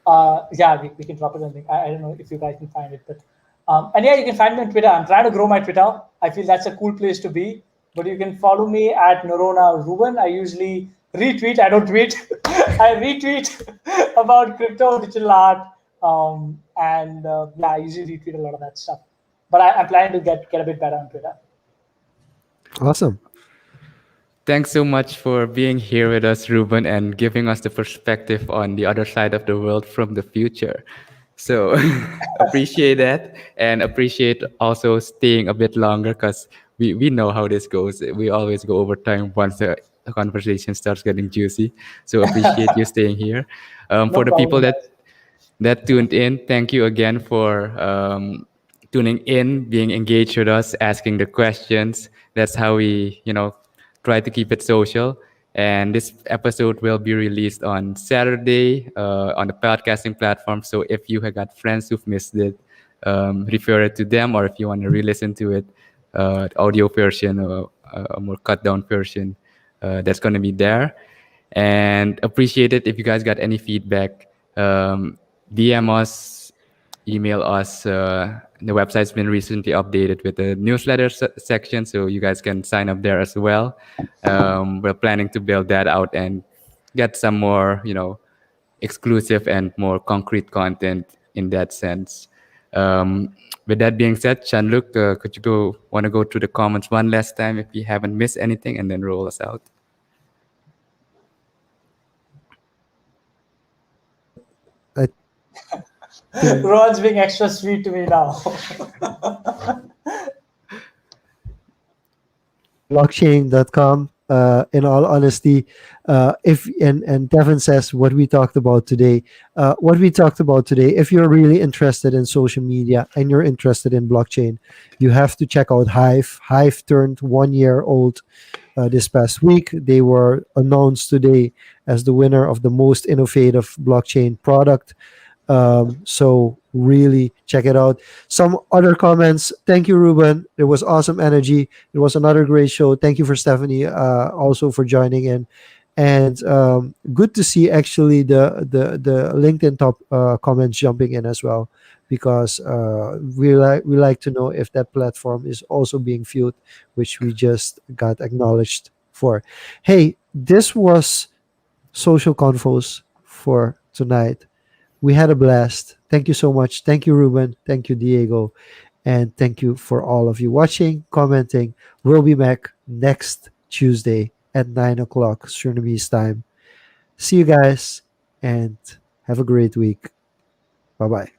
We can drop it in the link. I don't know if you guys can find it, but and yeah, you can find me on Twitter. I'm trying to grow my Twitter. I feel that's a cool place to be. But you can follow me at Noronha Reuben. I usually retweet. I don't tweet. I retweet about crypto, digital art, I usually retweet a lot of that stuff. But I'm planning to get a bit better on Twitter. Awesome. Thanks so much for being here with us, Reuben, and giving us the perspective on the other side of the world from the future. So appreciate that, and appreciate also staying a bit longer, because we know how this goes. We always go over time once the conversation starts getting juicy. So appreciate you staying here. For the people that tuned in, thank you again for tuning in, being engaged with us, asking the questions. That's how we, try to keep it social. And this episode will be released on Saturday on the podcasting platform. So if you have got friends who've missed it, refer it to them, or if you want to re-listen to it, the audio version or a more cut down version, that's going to be there. And appreciate it if you guys got any feedback. DM us, email us. The website's been recently updated with a newsletter section, so you guys can sign up there as well. We're planning to build that out and get some more, exclusive and more concrete content in that sense. Um, with that being said, Jean-luc, could you want to go through the comments one last time if we haven't missed anything, and then roll us out? I think Ron's being extra sweet to me now. blockchain.com. In all honesty, if and Devin says what we talked about today. What we talked about today. If you're really interested in social media and you're interested in blockchain, you have to check out Hive. Hive turned 1 year old this past week. They were announced today as the winner of the most innovative blockchain product. So really check it out. Some other comments. Thank you, Ruben. It was awesome energy. It was another great show. Thank you for Stephanie also for joining in. And good to see actually the LinkedIn top comments jumping in as well, because we like to know if that platform is also being viewed, which we just got acknowledged for. Hey, this was Social Confoes for tonight. We had a blast. Thank you so much. Thank you, Ruben. Thank you, Diego. And thank you for all of you watching, commenting. We'll be back next Tuesday at 9 o'clock Surinamese time. See you guys and have a great week. Bye bye.